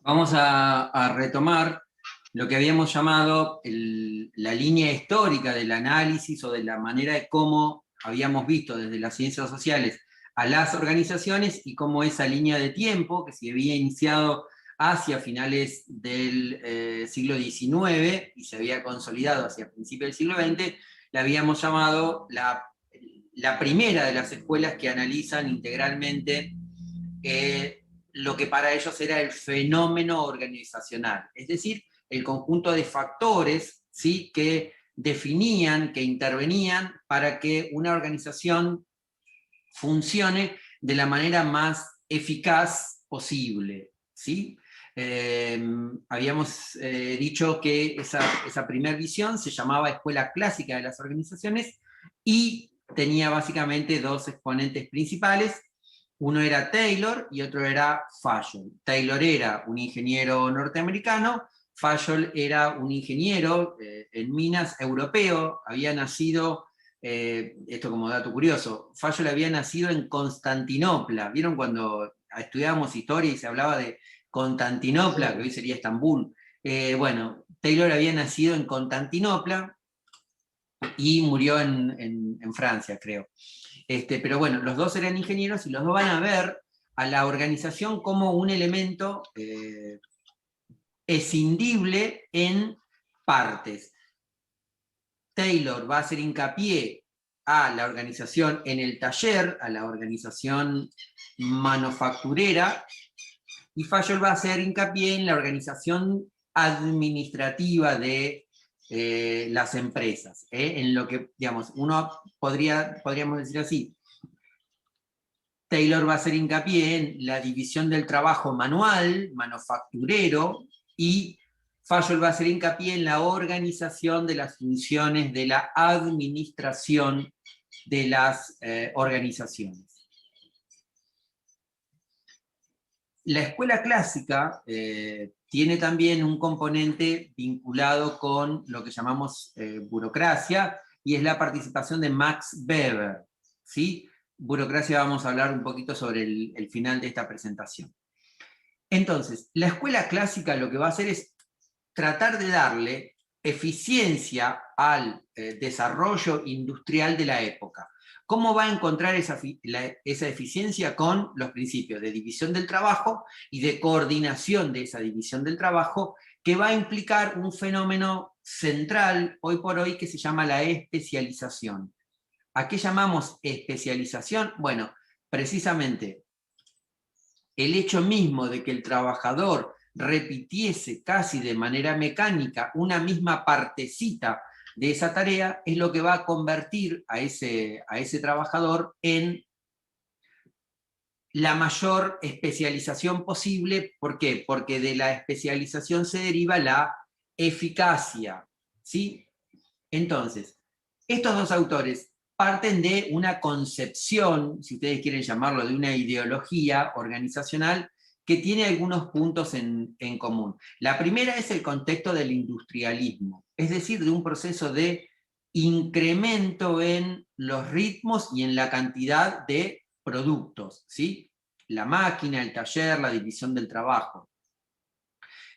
Vamos a retomar lo que habíamos llamado la línea histórica del análisis o de la manera de cómo habíamos visto desde las ciencias sociales a las organizaciones y cómo esa línea de tiempo, que se había iniciado hacia finales del siglo XIX y se había consolidado hacia principios del siglo XX, la habíamos llamado la primera de las escuelas que analizan integralmente lo que para ellos era el fenómeno organizacional, es decir, el conjunto de factores, ¿sí?, que definían, que intervenían para que una organización funcione de la manera más eficaz posible, ¿sí? Habíamos dicho que esa primera visión se llamaba Escuela Clásica de las Organizaciones y tenía básicamente dos exponentes principales. Uno era Taylor y otro era Fayol. Taylor era un ingeniero norteamericano, Fayol era un ingeniero en minas europeo, había nacido, esto como dato curioso, Fayol había nacido en Constantinopla. ¿Vieron cuando estudiábamos historia y se hablaba de Constantinopla, que hoy sería Estambul? Bueno, Taylor había nacido en Constantinopla y murió en Francia, creo. Pero bueno, los dos eran ingenieros y los dos van a ver a la organización como un elemento escindible en partes. Taylor va a hacer hincapié a la organización en el taller, a la organización manufacturera, y Fayol va a hacer hincapié en la organización administrativa de las empresas, en lo que, digamos, podríamos decir así, Taylor va a hacer hincapié en la división del trabajo manual, manufacturero, y Fayol va a hacer hincapié en la organización de las funciones de la administración de las organizaciones. La escuela clásica tiene también un componente vinculado con lo que llamamos burocracia, y es la participación de Max Weber, ¿sí? Burocracia vamos a hablar un poquito sobre el final de esta presentación. Entonces, la escuela clásica lo que va a hacer es tratar de darle eficiencia al desarrollo industrial de la época. ¿Cómo va a encontrar esa eficiencia? Con los principios de división del trabajo y de coordinación de esa división del trabajo, que va a implicar un fenómeno central hoy por hoy que se llama la especialización. ¿A qué llamamos especialización? Bueno, precisamente el hecho mismo de que el trabajador repitiese casi de manera mecánica una misma partecita de esa tarea es lo que va a convertir a ese trabajador en la mayor especialización posible. ¿Por qué? Porque de la especialización se deriva la eficacia, ¿sí? Entonces, estos dos autores parten de una concepción, si ustedes quieren llamarlo, de una ideología organizacional que tiene algunos puntos en común. La primera es el contexto del industrialismo, es decir, de un proceso de incremento en los ritmos y en la cantidad de productos, ¿sí? La máquina, el taller, la división del trabajo.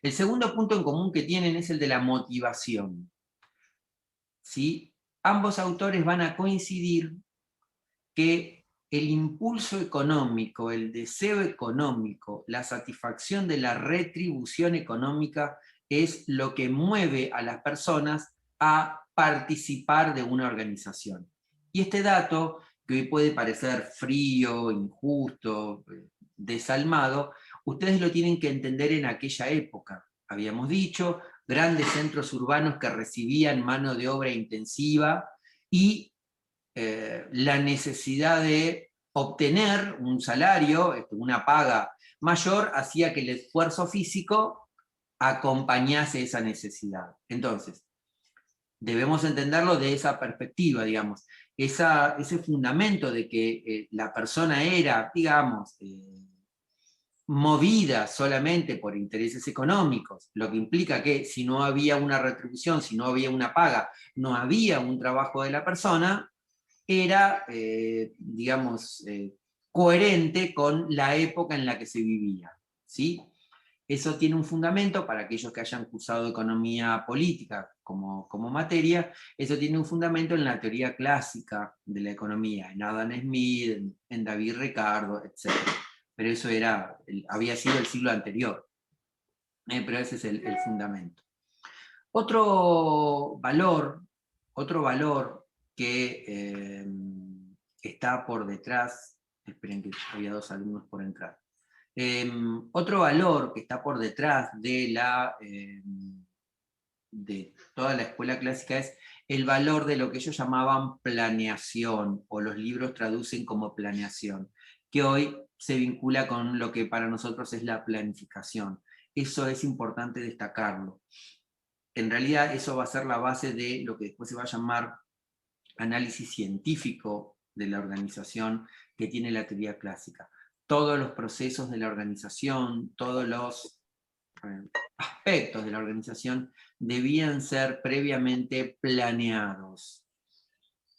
El segundo punto en común que tienen es el de la motivación, ¿sí? Ambos autores van a coincidir que el impulso económico, el deseo económico, la satisfacción de la retribución económica es lo que mueve a las personas a participar de una organización. Y este dato, que hoy puede parecer frío, injusto, desalmado, ustedes lo tienen que entender en aquella época. Habíamos dicho, grandes centros urbanos que recibían mano de obra intensiva y la necesidad de obtener un salario, una paga mayor, hacía que el esfuerzo físico acompañase esa necesidad. Entonces, debemos entenderlo de esa perspectiva, digamos, ese fundamento de que la persona era, digamos, movida solamente por intereses económicos, lo que implica que si no había una retribución, si no había una paga, no había un trabajo de la persona, era, digamos, coherente con la época en la que se vivía, ¿sí? Eso tiene un fundamento, para aquellos que hayan cursado economía política como materia, eso tiene un fundamento en la teoría clásica de la economía, en Adam Smith, en David Ricardo, etc. Pero eso había sido el siglo anterior, pero ese es el fundamento. Otro valor que está por detrás, esperen que había 2 alumnos por entrar. Otro valor que está por detrás de toda la escuela clásica es el valor de lo que ellos llamaban planeación, o los libros traducen como planeación, que hoy se vincula con lo que para nosotros es la planificación. Eso es importante destacarlo. En realidad eso va a ser la base de lo que después se va a llamar análisis científico de la organización que tiene la teoría clásica. Todos los procesos de la organización, todos los aspectos de la organización debían ser previamente planeados,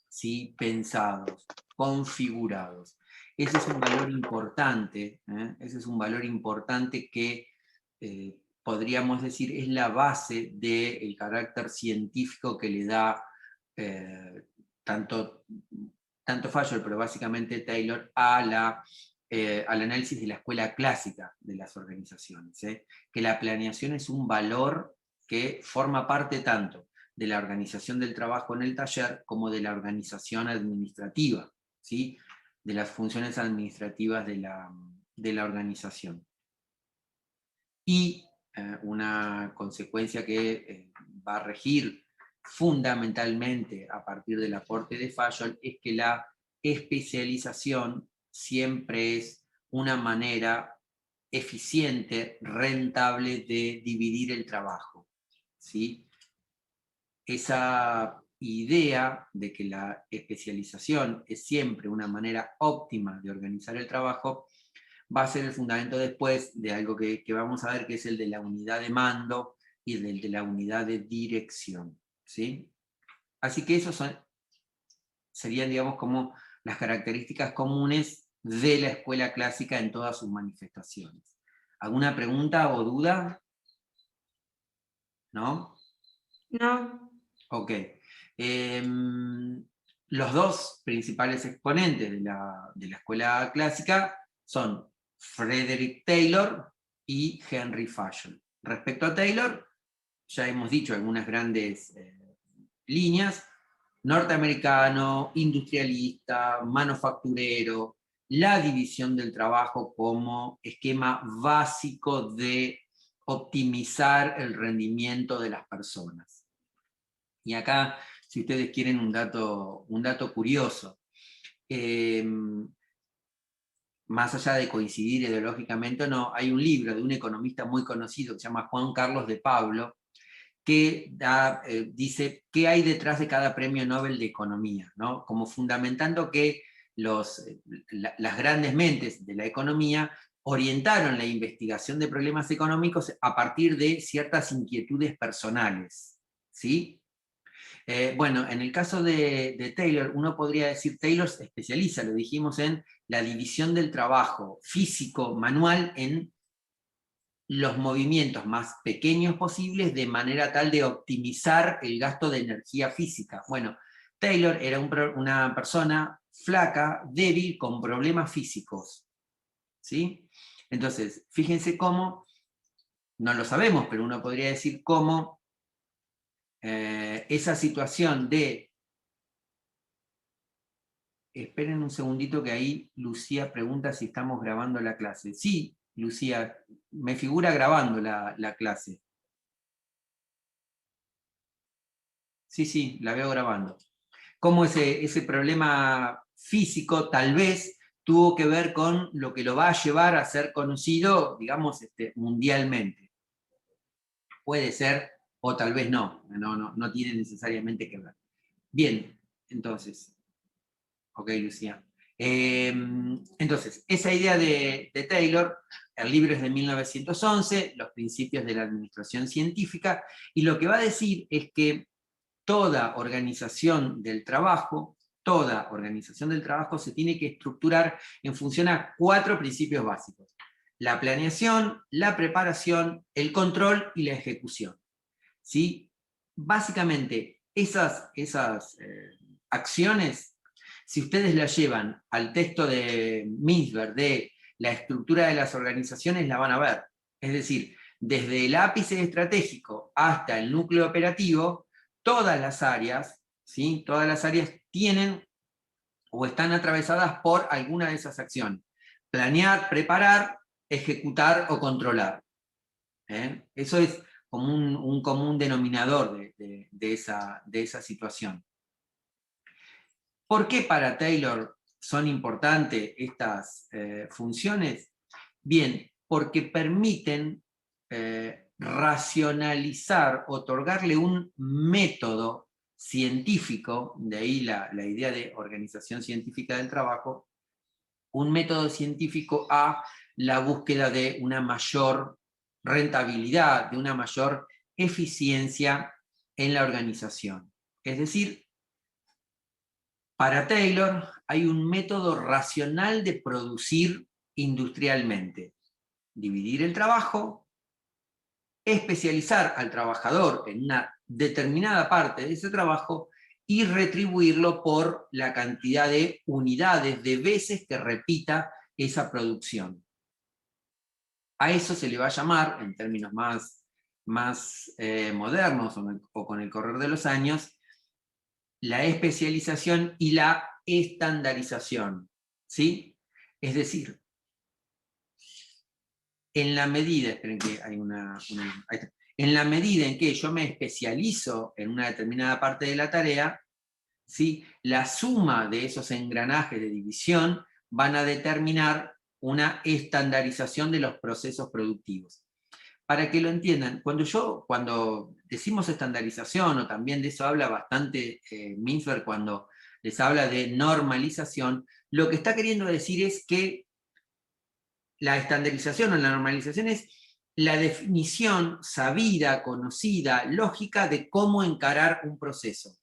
¿sí? Pensados, configurados. Ese es un valor importante, ese es un valor importante que podríamos decir es la base del carácter científico que le da tanto Fayol, pero básicamente Taylor, al análisis de la escuela clásica de las organizaciones, que la planeación es un valor que forma parte tanto de la organización del trabajo en el taller como de la organización administrativa, ¿sí? De las funciones administrativas de la organización. Y una consecuencia que va a regir fundamentalmente a partir del aporte de Fayol es que la especialización siempre es una manera eficiente, rentable de dividir el trabajo, ¿sí? Esa idea de que la especialización es siempre una manera óptima de organizar el trabajo va a ser el fundamento después de algo que vamos a ver, que es el de la unidad de mando y el de la unidad de dirección, ¿sí? Así que esos serían, digamos, como las características comunes de la escuela clásica en todas sus manifestaciones. ¿Alguna pregunta o duda? ¿No? No. Ok. Los 2 principales exponentes de la escuela clásica son Frederick Taylor y Henry Fayol. Respecto a Taylor, ya hemos dicho algunas grandes líneas: norteamericano, industrialista, manufacturero, la división del trabajo como esquema básico de optimizar el rendimiento de las personas. Y acá, si ustedes quieren un dato curioso, más allá de coincidir ideológicamente o no, hay un libro de un economista muy conocido que se llama Juan Carlos de Pablo, que dice qué hay detrás de cada premio Nobel de Economía, ¿no? Como fundamentando que las grandes mentes de la economía orientaron la investigación de problemas económicos a partir de ciertas inquietudes personales, ¿sí? Bueno, en el caso de Taylor, uno podría decir, Taylor se especializa, lo dijimos, en la división del trabajo físico, manual, en los movimientos más pequeños posibles, de manera tal de optimizar el gasto de energía física. Bueno, Taylor era una persona flaca, débil, con problemas físicos, ¿sí? Entonces, fíjense cómo, no lo sabemos, pero uno podría decir cómo esa situación de... Esperen un segundito que ahí Lucía pregunta si estamos grabando la clase. Sí, Lucía, me figura grabando la clase. Sí, la veo grabando. Cómo ese problema físico tal vez tuvo que ver con lo que lo va a llevar a ser conocido, digamos, mundialmente. Puede ser, o tal vez no tiene necesariamente que ver. Bien, entonces, ok, Lucía. Entonces, esa idea de Taylor, el libro es de 1911, Los principios de la administración científica, y lo que va a decir es que toda organización del trabajo se tiene que estructurar en función a 4 principios básicos. la planeación, la preparación, el control y la ejecución. ¿Sí? Básicamente, esas acciones, si ustedes las llevan al texto de Mintzberg de la estructura de las organizaciones, la van a ver. Es decir, desde el ápice estratégico hasta el núcleo operativo, todas las áreas, ¿sí? Todas las áreas tienen o están atravesadas por alguna de esas acciones. Planear, preparar, ejecutar o controlar. Eso es como un común denominador de esa situación. ¿Por qué para Taylor son importantes estas funciones? Bien, porque permiten racionalizar, otorgarle un método científico, de ahí la idea de organización científica del trabajo, un método científico a la búsqueda de una mayor rentabilidad, de una mayor eficiencia en la organización. Es decir, para Taylor hay un método racional de producir industrialmente. Dividir el trabajo, especializar al trabajador en una determinada parte de ese trabajo y retribuirlo por la cantidad de unidades, de veces que repita esa producción. A eso se le va a llamar, en términos más modernos o con el correr de los años, la especialización y la estandarización. ¿Sí? Es decir, en la medida, esperen que hay en la medida en que yo me especializo en una determinada parte de la tarea, ¿sí? La suma de esos engranajes de división van a determinar una estandarización de los procesos productivos. Para que lo entiendan, cuando decimos estandarización, o también de eso habla bastante Mintzberg cuando les habla de normalización, lo que está queriendo decir es que la estandarización o la normalización es la definición sabida, conocida, lógica de cómo encarar un proceso.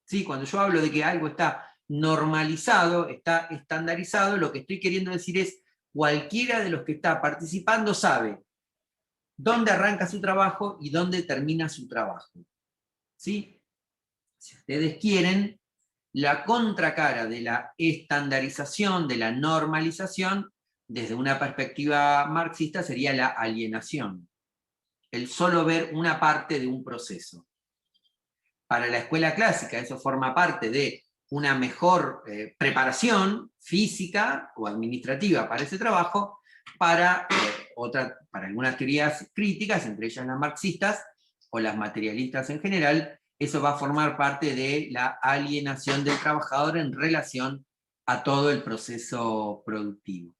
¿Sí? Cuando yo hablo de que algo está normalizado, está estandarizado, lo que estoy queriendo decir es cualquiera de los que está participando sabe dónde arranca su trabajo y dónde termina su trabajo. ¿Sí? Si ustedes quieren, la contracara de la estandarización, de la normalización, desde una perspectiva marxista, sería la alienación. El solo ver una parte de un proceso. Para la escuela clásica, eso forma parte de una mejor preparación física o administrativa para ese trabajo. Para algunas teorías críticas, entre ellas las marxistas o las materialistas en general, eso va a formar parte de la alienación del trabajador en relación a todo el proceso productivo.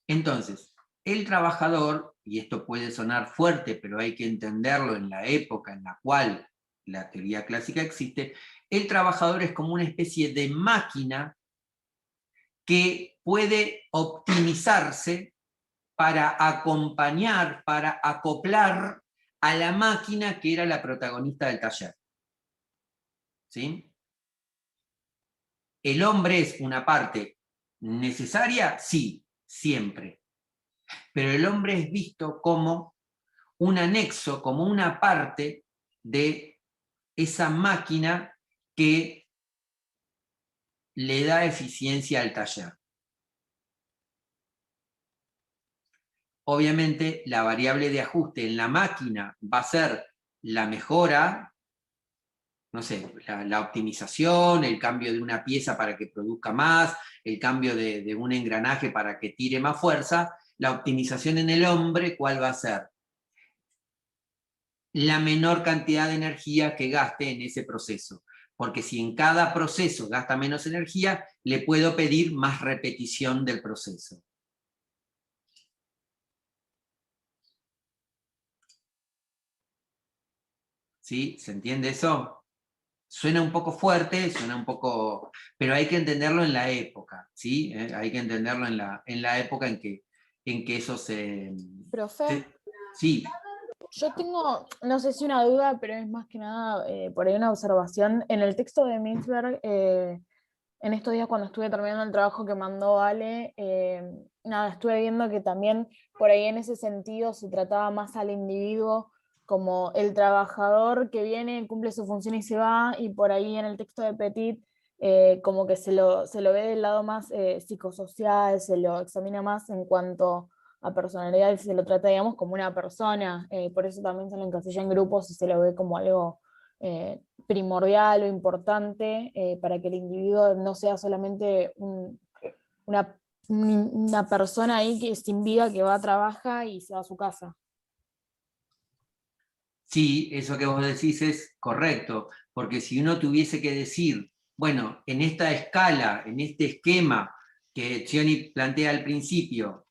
Entonces, el trabajador, y esto puede sonar fuerte, pero hay que entenderlo en la época en la cual la teoría clásica existe, el trabajador es como una especie de máquina que puede optimizarse para acompañar, para acoplar a la máquina que era la protagonista del taller. ¿Sí? ¿El hombre es una parte necesaria? Sí, siempre. Pero el hombre es visto como un anexo, como una parte de esa máquina que le da eficiencia al taller. Obviamente, la variable de ajuste en la máquina va a ser la mejora, no sé, la optimización, el cambio de una pieza para que produzca más, el cambio de un engranaje para que tire más fuerza. La optimización en el hombre, ¿cuál va a ser? La menor cantidad de energía que gaste en ese proceso. Porque si en cada proceso gasta menos energía, le puedo pedir más repetición del proceso. ¿Sí? ¿Se entiende eso? Suena un poco fuerte, suena un poco... pero hay que entenderlo en la época, ¿sí? Hay que entenderlo en la época en que eso se... Profe, sí. yo tengo, no sé si una duda, pero es más que nada por ahí una observación. En el texto de Mintzberg en estos días cuando estuve terminando el trabajo que mandó Ale, nada, estuve viendo que también por ahí en ese sentido se trataba más al individuo como el trabajador que viene, cumple su función y se va, y por ahí en el texto de Petit como que se lo ve del lado más psicosocial, se lo examina más en cuanto a personalidad y se lo trata, digamos, como una persona, por eso también se lo encasilla en grupos y se lo ve como algo primordial o importante para que el individuo no sea solamente una, una persona ahí que sin vida que va a trabajar y se va a su casa. Sí, eso que vos decís es correcto, porque si uno tuviese que decir, bueno, en esta escala, en este esquema que Cioni plantea al principio,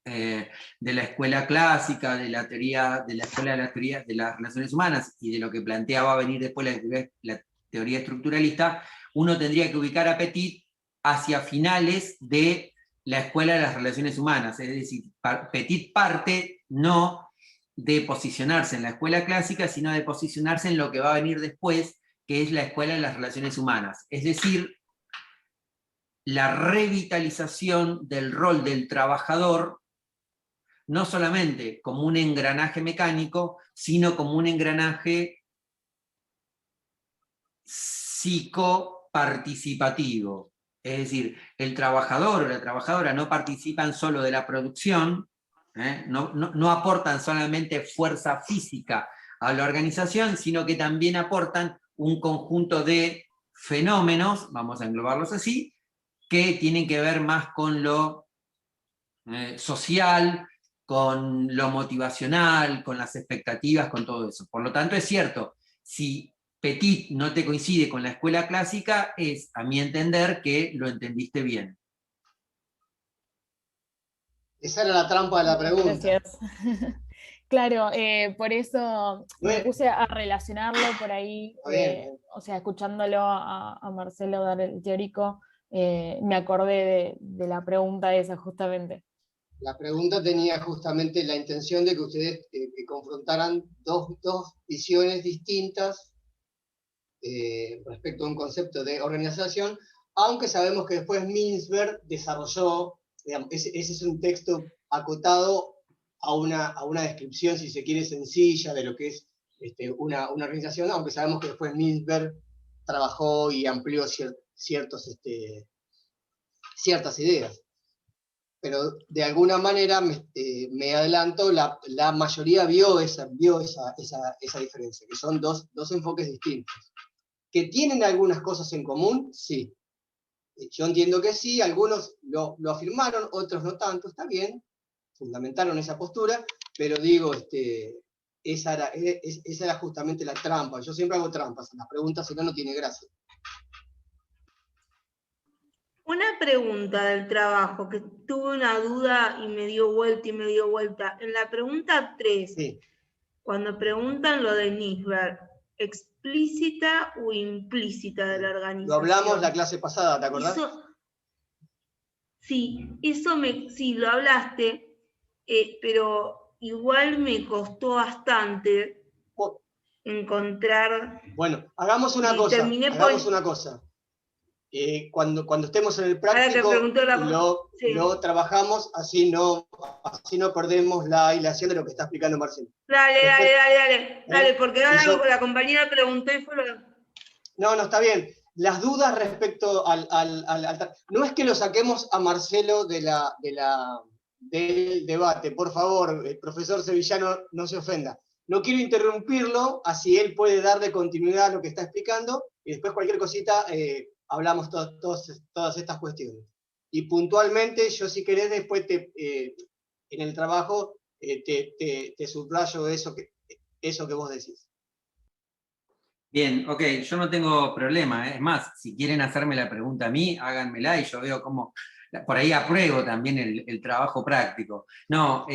de la escuela clásica, de la teoría, de la escuela de la teoría de las relaciones humanas y de lo que planteaba venir después la teoría estructuralista, uno tendría que ubicar a Petit hacia finales de la escuela de las relaciones humanas, es decir, Petit parte no de posicionarse en la escuela clásica, sino de posicionarse en lo que va a venir después, que es la escuela de las relaciones humanas, es decir, la revitalización del rol del trabajador no solamente como un engranaje mecánico, sino como un engranaje psicoparticipativo. Es decir, el trabajador o la trabajadora no participan solo de la producción, no aportan solamente fuerza física a la organización, sino que también aportan un conjunto de fenómenos, vamos a englobarlos así, que tienen que ver más con lo social, con lo motivacional, con las expectativas, con todo eso. Por lo tanto, es cierto, si Petit no te coincide con la escuela clásica, es, a mi entender, que lo entendiste bien. Esa era la trampa de la pregunta. Gracias. Claro, por eso me puse a relacionarlo por ahí, o sea, escuchándolo a Marcelo dar el teórico, me acordé de la pregunta esa justamente. La pregunta tenía justamente la intención de que ustedes confrontaran dos visiones distintas respecto a un concepto de organización, aunque sabemos que después Mintzberg desarrolló, digamos, ese es un texto acotado a una descripción, si se quiere, sencilla de lo que es una organización, aunque sabemos que después Mintzberg trabajó y amplió ciertas ideas. Pero de alguna manera me adelanto, la mayoría vio esa diferencia, que son dos enfoques distintos. ¿Que tienen algunas cosas en común? Sí. Yo entiendo que sí, algunos lo afirmaron, otros no tanto, está bien, fundamentaron esa postura, pero digo, esa era justamente la trampa. Yo siempre hago trampas en las preguntas, si no, no tiene gracia. Una pregunta del trabajo, que tuve una duda y me dio vuelta y me dio vuelta. En la pregunta 3, sí, cuando preguntan lo de Nisberg, ¿explícita o implícita de la organización? Lo hablamos la clase pasada, ¿te acordás? Sí, sí, lo hablaste, pero igual me costó bastante encontrar... Bueno, hagamos una cosa. Cuando estemos en el práctico, lo trabajamos, así no perdemos la hilación de lo que está explicando Marcelo. Dale, porque ahora la compañera preguntó y fue lo... No, está bien. Las dudas respecto no es que lo saquemos a Marcelo del debate, por favor, el profesor Sevillano, no se ofenda. No quiero interrumpirlo, así él puede darle continuidad a lo que está explicando, y después cualquier cosita hablamos todas estas cuestiones. Y puntualmente, yo si querés, después en el trabajo te subrayo eso que vos decís. Bien, ok, yo no tengo problema. Es más, si quieren hacerme la pregunta a mí, háganmela y yo veo cómo, por ahí apruebo también el trabajo práctico. No,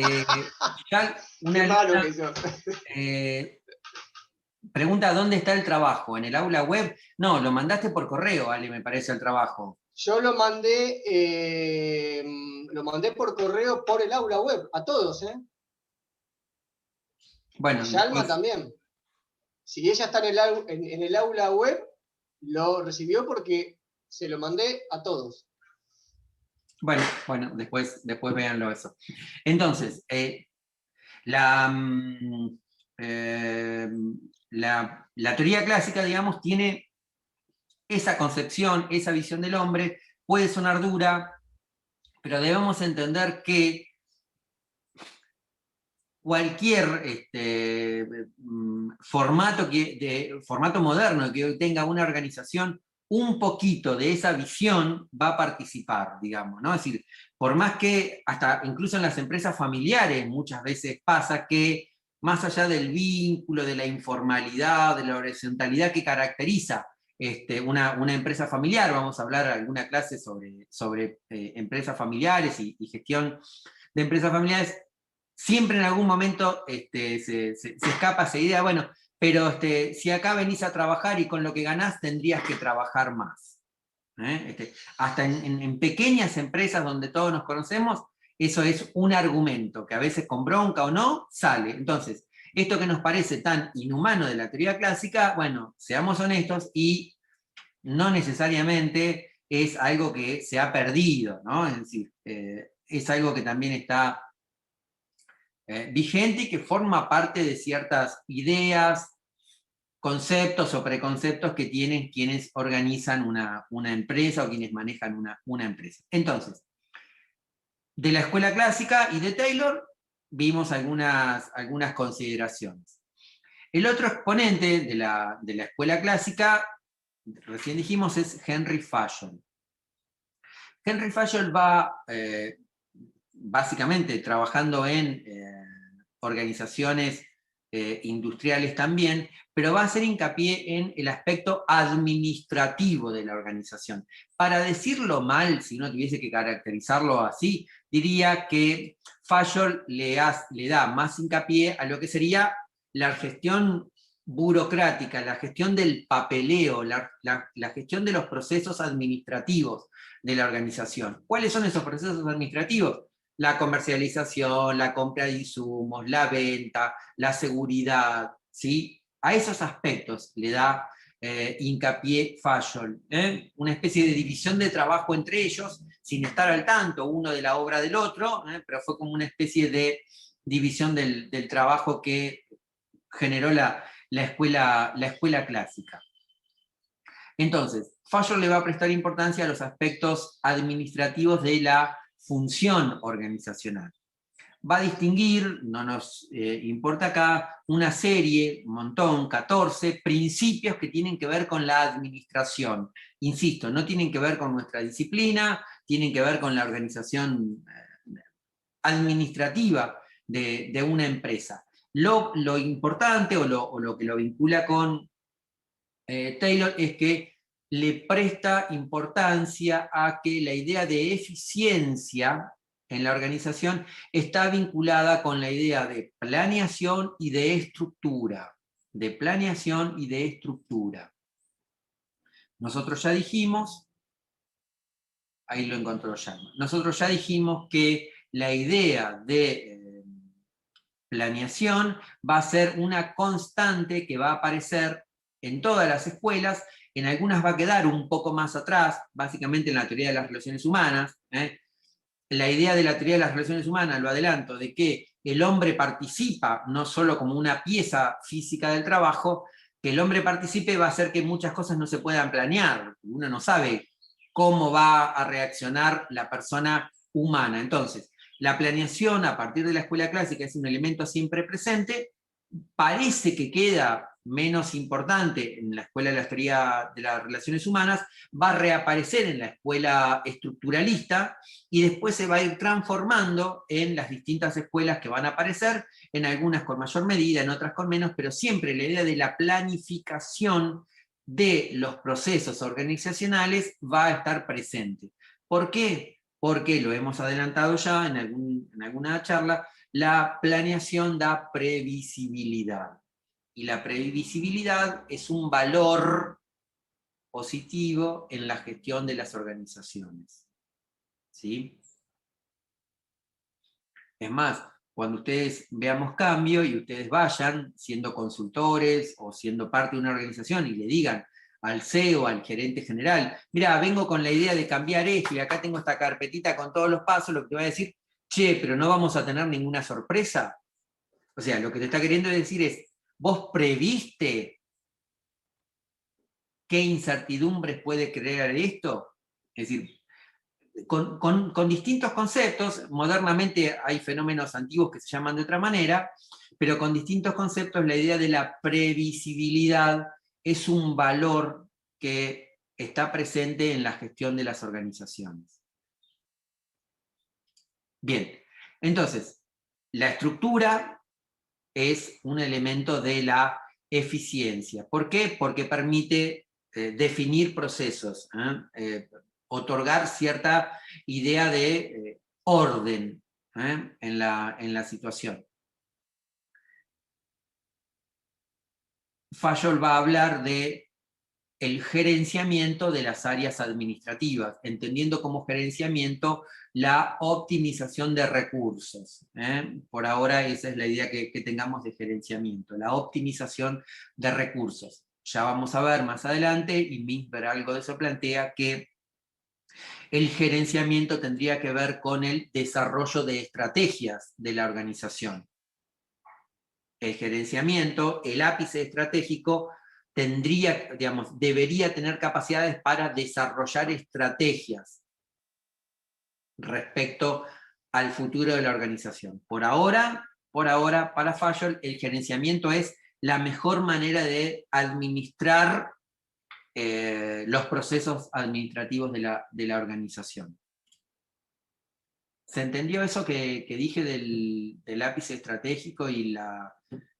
ya una malo que yo. Pregunta, ¿dónde está el trabajo? ¿En el aula web? No, lo mandaste por correo, Ale, me parece, el trabajo. Yo lo mandé por correo por el aula web, a todos, ¿eh? Bueno, y Alma también. Si ella está en el aula web, lo recibió porque se lo mandé a todos. Bueno, después véanlo eso. Entonces, la teoría clásica, digamos, tiene esa concepción, esa visión del hombre, puede sonar dura, pero debemos entender que cualquier formato moderno que hoy tenga una organización, un poquito de esa visión va a participar, digamos, ¿no? Es decir, por más que, hasta incluso en las empresas familiares, muchas veces pasa que, más allá del vínculo, de la informalidad, de la horizontalidad que caracteriza una empresa familiar, vamos a hablar alguna clase sobre empresas familiares y gestión de empresas familiares, siempre en algún momento se escapa esa idea, bueno, pero si acá venís a trabajar y con lo que ganás tendrías que trabajar más. Hasta en pequeñas empresas donde todos nos conocemos, eso es un argumento que a veces con bronca o no sale. Entonces, esto que nos parece tan inhumano de la teoría clásica, bueno, seamos honestos, y no necesariamente es algo que se ha perdido, ¿no? Es decir, es algo que también está vigente y que forma parte de ciertas ideas, conceptos o preconceptos que tienen quienes organizan una empresa o quienes manejan una empresa. Entonces, de la escuela clásica y de Taylor vimos algunas consideraciones. El otro exponente de la escuela clásica, recién dijimos, es Henry Fayol. Henry Fayol va básicamente trabajando en organizaciones industriales también, pero va a hacer hincapié en el aspecto administrativo de la organización. Para decirlo mal, si uno tuviese que caracterizarlo así, diría que Fayol le da más hincapié a lo que sería la gestión burocrática, la gestión del papeleo, la gestión de los procesos administrativos de la organización. ¿Cuáles son esos procesos administrativos? La comercialización, la compra de insumos, la venta, la seguridad, ¿sí? A esos aspectos le da hincapié Fayol, una especie de división de trabajo entre ellos, sin estar al tanto uno de la obra del otro, pero fue como una especie de división del trabajo que generó la escuela clásica. Entonces, Fayol le va a prestar importancia a los aspectos administrativos de la función organizacional. Va a distinguir, no nos importa acá, una serie, un montón, 14 principios que tienen que ver con la administración. Insisto, no tienen que ver con nuestra disciplina, tienen que ver con la organización administrativa de una empresa. Lo importante o lo que lo vincula con Taylor es que le presta importancia a que la idea de eficiencia en la organización está vinculada con la idea de planeación y de estructura. De planeación y de estructura. Nosotros ya dijimos, ahí lo encontró Sherman, nosotros ya dijimos que la idea de planeación va a ser una constante que va a aparecer en todas las escuelas, en algunas va a quedar un poco más atrás, básicamente en la teoría de las relaciones humanas. La idea de la teoría de las relaciones humanas, lo adelanto, de que el hombre participa no solo como una pieza física del trabajo, que el hombre participe va a hacer que muchas cosas no se puedan planear. Uno no sabe cómo va a reaccionar la persona humana. Entonces, la planeación a partir de la escuela clásica es un elemento siempre presente, parece que queda menos importante en la escuela de la teoría de las relaciones humanas, va a reaparecer en la escuela estructuralista y después se va a ir transformando en las distintas escuelas que van a aparecer, en algunas con mayor medida, en otras con menos, pero siempre la idea de la planificación de los procesos organizacionales va a estar presente. ¿Por qué? Porque lo hemos adelantado ya en alguna charla, la planeación da previsibilidad. Y la previsibilidad es un valor positivo en la gestión de las organizaciones. ¿Sí? Es más, cuando ustedes veamos cambio y ustedes vayan siendo consultores o siendo parte de una organización y le digan al CEO, al gerente general, mira, vengo con la idea de cambiar esto, y acá tengo esta carpetita con todos los pasos, lo que te va a decir, che, pero no vamos a tener ninguna sorpresa. O sea, lo que te está queriendo decir es, ¿vos previste qué incertidumbres puede crear esto? Es decir, con distintos conceptos, modernamente hay fenómenos antiguos que se llaman de otra manera, pero con distintos conceptos la idea de la previsibilidad es un valor que está presente en la gestión de las organizaciones. Bien, entonces, la estructura es un elemento de la eficiencia. ¿Por qué? Porque permite definir procesos, otorgar cierta idea de orden en la situación. Fayol va a hablar de el gerenciamiento de las áreas administrativas, entendiendo como gerenciamiento la optimización de recursos. Por ahora esa es la idea que tengamos de gerenciamiento, la optimización de recursos. Ya vamos a ver más adelante, y Misber algo de eso plantea, que el gerenciamiento tendría que ver con el desarrollo de estrategias de la organización. El gerenciamiento, el ápice estratégico, debería tener capacidades para desarrollar estrategias respecto al futuro de la organización. Por ahora, para Fayol, el gerenciamiento es la mejor manera de administrar los procesos administrativos de la organización. ¿Se entendió eso que dije del ápice estratégico y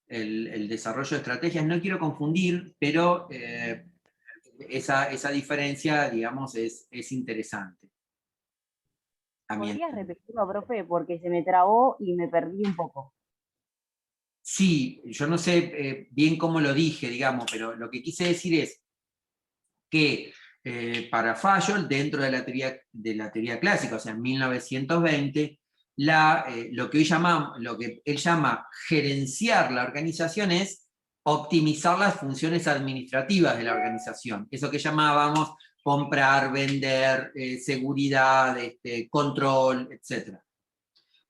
el desarrollo de estrategias? No quiero confundir, pero esa diferencia, digamos, es interesante. ¿Podrías repetirlo, profe? Porque se me trabó y me perdí un poco. Sí, yo no sé bien cómo lo dije, digamos, pero lo que quise decir es que para Fayol, dentro de la teoría clásica, o sea, en 1920, lo que él llama gerenciar la organización es optimizar las funciones administrativas de la organización. Eso que llamábamos comprar, vender, seguridad, control, etc.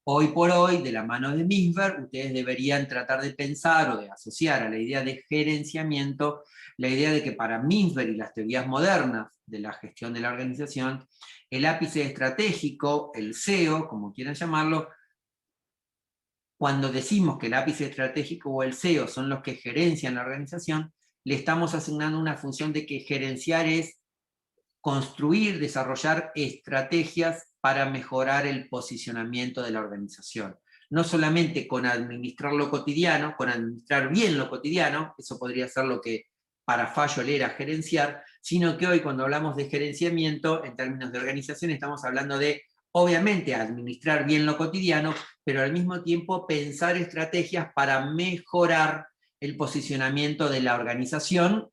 Hoy por hoy, de la mano de Misber, ustedes deberían tratar de pensar o de asociar a la idea de gerenciamiento la idea de que para Misber y las teorías modernas de la gestión de la organización, el ápice estratégico, el CEO, como quieran llamarlo, cuando decimos que el ápice estratégico o el CEO son los que gerencian la organización, le estamos asignando una función de que gerenciar es construir, desarrollar estrategias para mejorar el posicionamiento de la organización. No solamente con administrar lo cotidiano, con administrar bien lo cotidiano, eso podría ser lo que para Fayol era gerenciar, sino que hoy cuando hablamos de gerenciamiento, en términos de organización, estamos hablando de, obviamente, administrar bien lo cotidiano, pero al mismo tiempo pensar estrategias para mejorar el posicionamiento de la organización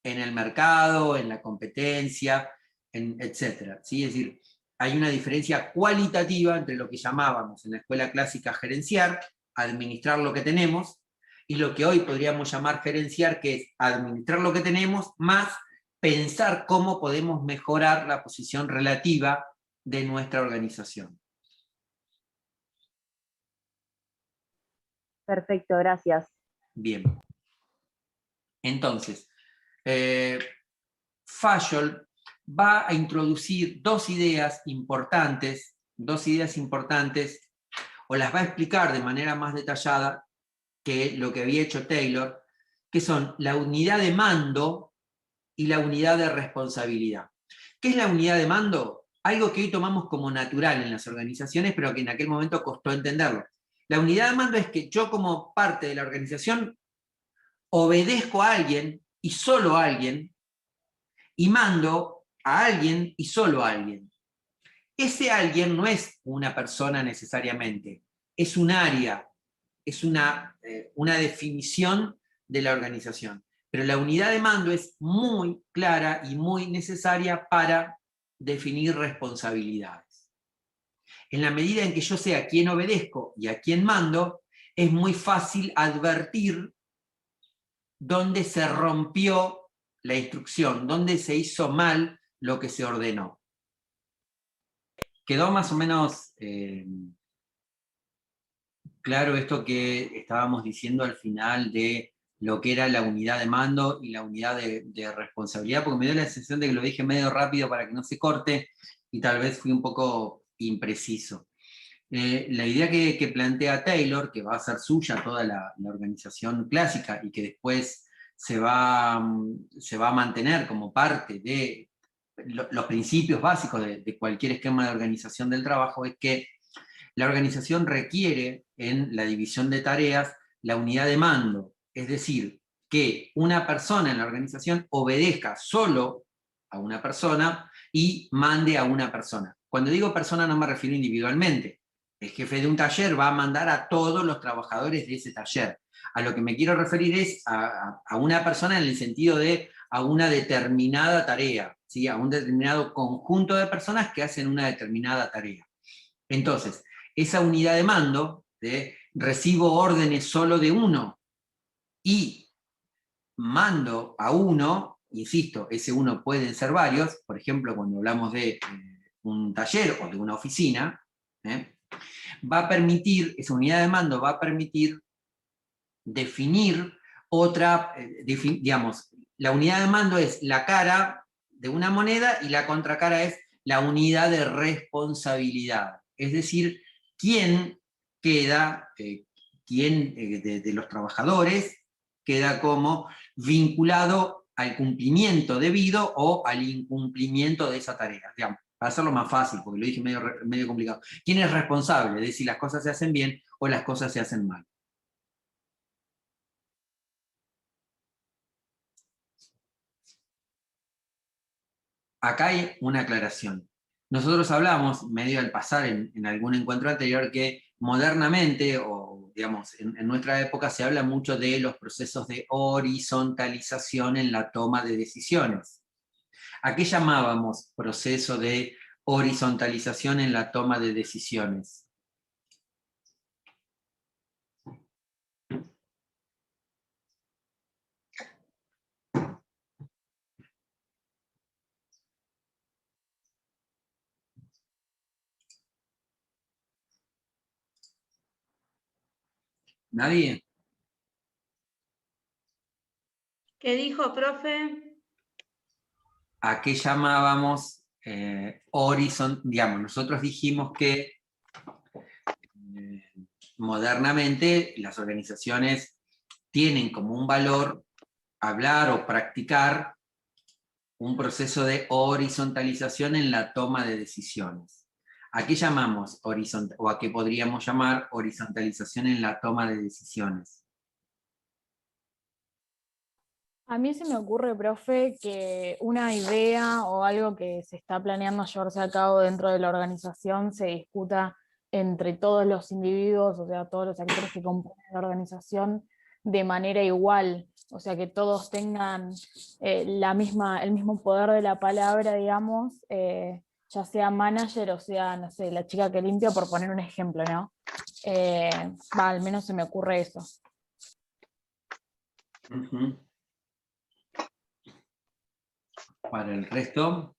en el mercado, en la competencia, etc. ¿Sí? Es decir, hay una diferencia cualitativa entre lo que llamábamos en la escuela clásica gerenciar, administrar lo que tenemos, y lo que hoy podríamos llamar gerenciar, que es administrar lo que tenemos, más pensar cómo podemos mejorar la posición relativa de nuestra organización. Perfecto, gracias. Bien. Entonces, Fayol va a introducir dos ideas importantes, o las va a explicar de manera más detallada que lo que había hecho Taylor, que son la unidad de mando y la unidad de responsabilidad. ¿Qué es la unidad de mando? Algo que hoy tomamos como natural en las organizaciones, pero que en aquel momento costó entenderlo. La unidad de mando es que yo, como parte de la organización, obedezco a alguien y solo a alguien, y mando a alguien y solo a alguien. Ese alguien no es una persona necesariamente, es un área, es una definición de la organización. Pero la unidad de mando es muy clara y muy necesaria para definir responsabilidades. En la medida en que yo sé a quién obedezco y a quién mando, es muy fácil advertir dónde se rompió la instrucción, dónde se hizo mal lo que se ordenó. Quedó más o menos claro esto que estábamos diciendo al final de lo que era la unidad de mando y la unidad de responsabilidad, porque me dio la sensación de que lo dije medio rápido para que no se corte, y tal vez fui un poco impreciso. La idea que plantea Taylor, que va a ser suya toda la organización clásica y que después se va a mantener como parte de los principios básicos de cualquier esquema de organización del trabajo, es que la organización requiere en la división de tareas la unidad de mando, es decir, que una persona en la organización obedezca solo a una persona y mande a una persona. Cuando digo persona no me refiero individualmente. El jefe de un taller va a mandar a todos los trabajadores de ese taller. A lo que me quiero referir es a una persona en el sentido de a una determinada tarea, ¿sí? A un determinado conjunto de personas que hacen una determinada tarea. Entonces, esa unidad de mando, de recibo órdenes solo de uno y mando a uno, insisto, ese uno pueden ser varios, por ejemplo, cuando hablamos de un taller o de una oficina, va a permitir, esa unidad de mando va a permitir definir otra, digamos, la unidad de mando es la cara de una moneda y la contracara es la unidad de responsabilidad. Es decir, quién queda, quién de los trabajadores queda como vinculado al cumplimiento debido o al incumplimiento de esa tarea. Digamos, para hacerlo más fácil, porque lo dije medio complicado. ¿Quién es responsable de si las cosas se hacen bien o las cosas se hacen mal? Acá hay una aclaración. Nosotros hablamos, medio al pasar en algún encuentro anterior, que modernamente, o digamos, en nuestra época se habla mucho de los procesos de horizontalización en la toma de decisiones. ¿A qué llamábamos proceso de horizontalización en la toma de decisiones? ¿Nadie? ¿Qué dijo, profe? ¿A qué llamábamos digamos, nosotros dijimos que modernamente las organizaciones tienen como un valor hablar o practicar un proceso de horizontalización en la toma de decisiones. ¿A qué llamamos o a qué podríamos llamar horizontalización en la toma de decisiones? A mí se me ocurre, profe, que una idea o algo que se está planeando llevarse a cabo dentro de la organización se discuta entre todos los individuos, o sea, todos los actores que componen la organización de manera igual, o sea, que todos tengan el mismo poder de la palabra, digamos, ya sea manager o sea, no sé, la chica que limpia, por poner un ejemplo, ¿no? Al menos se me ocurre eso. Uh-huh. Para el resto.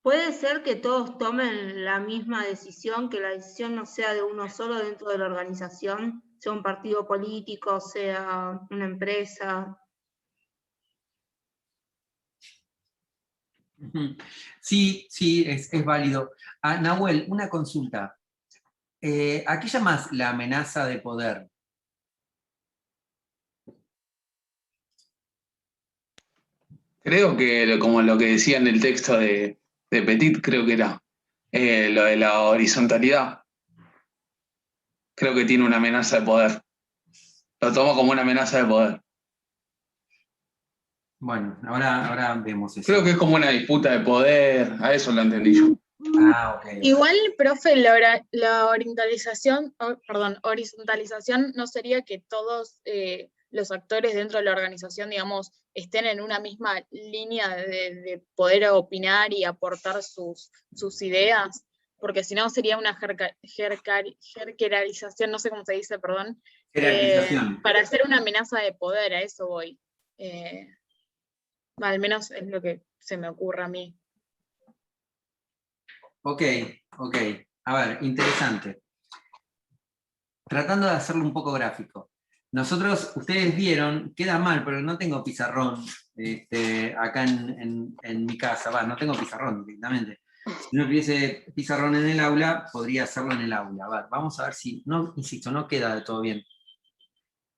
¿Puede ser que todos tomen la misma decisión, que la decisión no sea de uno solo dentro de la organización, sea un partido político, sea una empresa? Sí, sí, es válido. Nahuel, una consulta. ¿A qué llamas la amenaza de poder? Creo que, como lo que decía en el texto de Petit, creo que era lo de la horizontalidad. Creo que tiene una amenaza de poder. Lo tomo como una amenaza de poder. Bueno, ahora vemos eso. Creo que es como una disputa de poder, a eso lo entendí yo. Ok. Igual, profe, la horizontalización no sería que todos los actores dentro de la organización, digamos, estén en una misma línea de poder opinar y aportar sus ideas, porque si no sería una jerarquización, no sé cómo se dice, perdón, Jerarquización. para hacer una amenaza de poder, a eso voy. Al menos es lo que se me ocurre a mí. Ok. A ver, interesante. Tratando de hacerlo un poco gráfico. Nosotros, ustedes vieron, queda mal, pero no tengo pizarrón acá en mi casa. No tengo pizarrón directamente. Si no tuviese pizarrón en el aula, podría hacerlo en el aula. A ver, vamos a ver si, no, insisto, no queda de todo bien.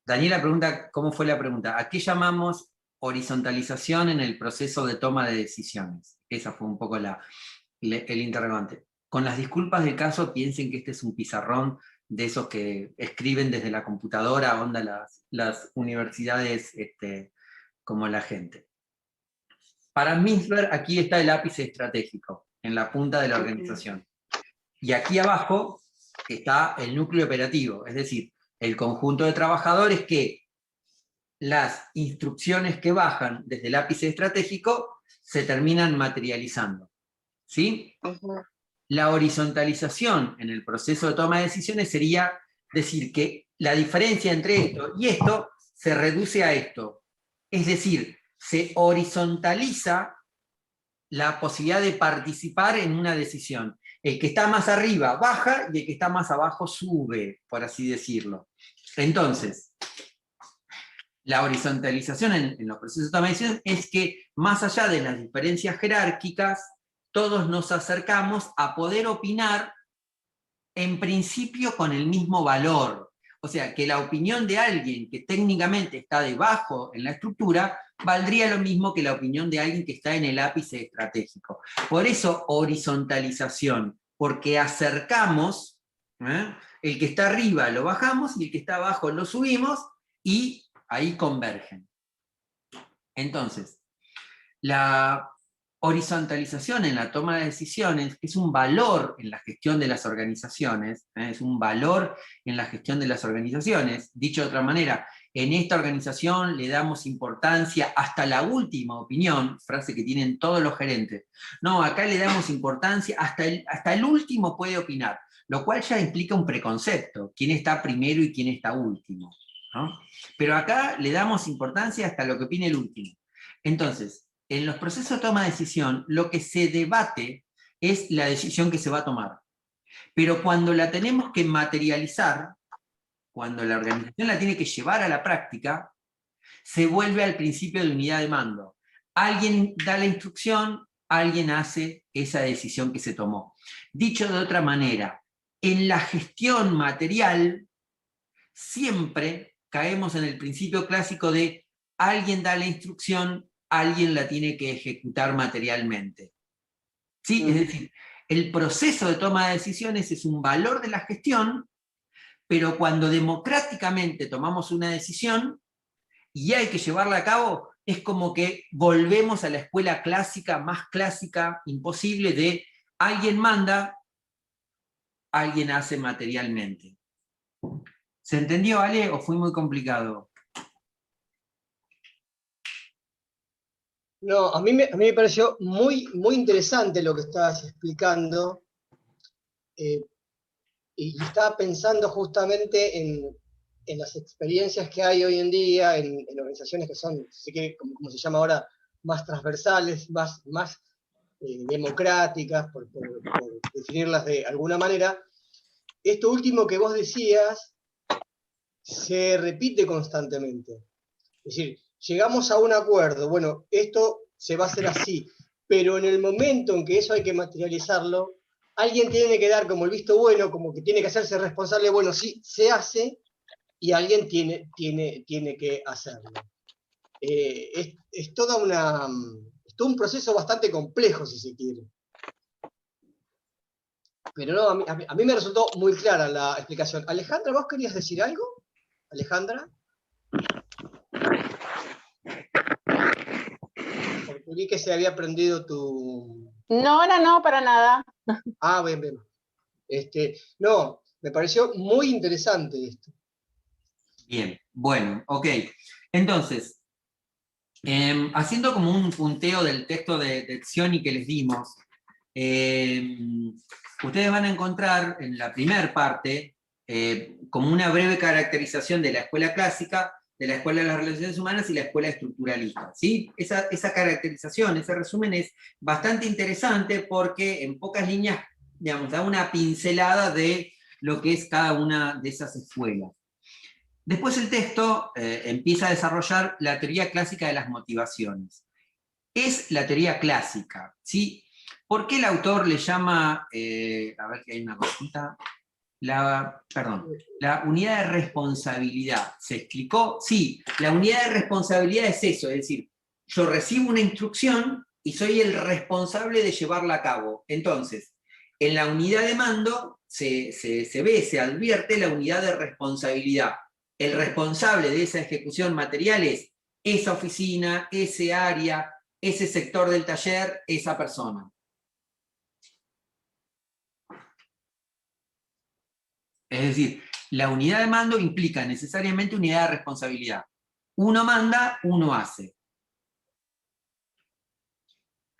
Daniela pregunta, ¿cómo fue la pregunta? ¿A qué llamamos horizontalización en el proceso de toma de decisiones? Esa fue un poco el interrogante. Con las disculpas del caso, piensen que este es un pizarrón de esos que escriben desde la computadora, onda las universidades como la gente. Para Minsberg, aquí está el ápice estratégico, en la punta de la organización. Y aquí abajo está el núcleo operativo, es decir, el conjunto de trabajadores que las instrucciones que bajan desde el ápice estratégico se terminan materializando. ¿Sí? La horizontalización en el proceso de toma de decisiones sería decir que la diferencia entre esto y esto se reduce a esto. Es decir, se horizontaliza la posibilidad de participar en una decisión. El que está más arriba baja y el que está más abajo sube, por así decirlo. Entonces, la horizontalización en los procesos de toma de decisiones es que, más allá de las diferencias jerárquicas, todos nos acercamos a poder opinar, en principio, con el mismo valor. O sea, que la opinión de alguien que técnicamente está debajo en la estructura, valdría lo mismo que la opinión de alguien que está en el ápice estratégico. Por eso, horizontalización, porque acercamos, el que está arriba lo bajamos y el que está abajo lo subimos, y ahí convergen. Entonces, la horizontalización en la toma de decisiones es un valor en la gestión de las organizaciones, es un valor en la gestión de las organizaciones. Dicho de otra manera, en esta organización le damos importancia hasta la última opinión, frase que tienen todos los gerentes. No, acá le damos importancia, hasta el último puede opinar, lo cual ya implica un preconcepto, quién está primero y quién está último, ¿no? Pero acá le damos importancia hasta lo que opine el último. Entonces, en los procesos de toma de decisión, lo que se debate es la decisión que se va a tomar. Pero cuando la tenemos que materializar, cuando la organización la tiene que llevar a la práctica, se vuelve al principio de unidad de mando. Alguien da la instrucción, alguien hace esa decisión que se tomó. Dicho de otra manera, en la gestión material, siempre caemos en el principio clásico de alguien da la instrucción, alguien la tiene que ejecutar materialmente. ¿Sí? Es decir, el proceso de toma de decisiones es un valor de la gestión, pero cuando democráticamente tomamos una decisión y hay que llevarla a cabo, es como que volvemos a la escuela clásica, más clásica imposible, de alguien manda, alguien hace materialmente. ¿Se entendió, Ale, o fue muy complicado? No, a mí me pareció muy interesante lo que estabas explicando, y estaba pensando justamente en las experiencias que hay hoy en día en organizaciones que son, como se llama ahora, más transversales, más democráticas, por definirlas de alguna manera. Esto último que vos decías se repite constantemente. Es decir, llegamos a un acuerdo, bueno, esto se va a hacer así, pero en el momento en que eso hay que materializarlo, alguien tiene que dar como el visto bueno, como que tiene que hacerse responsable, bueno, sí, se hace, y alguien tiene que hacerlo. Es todo un proceso bastante complejo, si se quiere. Pero no, a mí me resultó muy clara la explicación. Alejandra, ¿vos querías decir algo? Alejandra. Porque vi que se había prendido tu... No, para nada. Ah, bien. No, me pareció muy interesante esto. Bien, bueno, ok. Entonces, haciendo como un punteo del texto de Zioni que les dimos, ustedes van a encontrar en la primera parte como una breve caracterización de la escuela clásica, de la escuela de las relaciones humanas y la escuela estructuralista. ¿Sí? Esa caracterización, ese resumen es bastante interesante porque en pocas líneas, digamos, da una pincelada de lo que es cada una de esas escuelas. Después el texto empieza a desarrollar la teoría clásica de las motivaciones. Es la teoría clásica, ¿sí? ¿Por qué el autor le llama, a ver que hay una cosita, la unidad de responsabilidad? ¿Se explicó? Sí, la unidad de responsabilidad es eso, es decir, yo recibo una instrucción y soy el responsable de llevarla a cabo. Entonces, en la unidad de mando se ve, se advierte la unidad de responsabilidad. El responsable de esa ejecución material es esa oficina, ese área, ese sector del taller, esa persona. Es decir, la unidad de mando implica necesariamente unidad de responsabilidad. Uno manda, uno hace.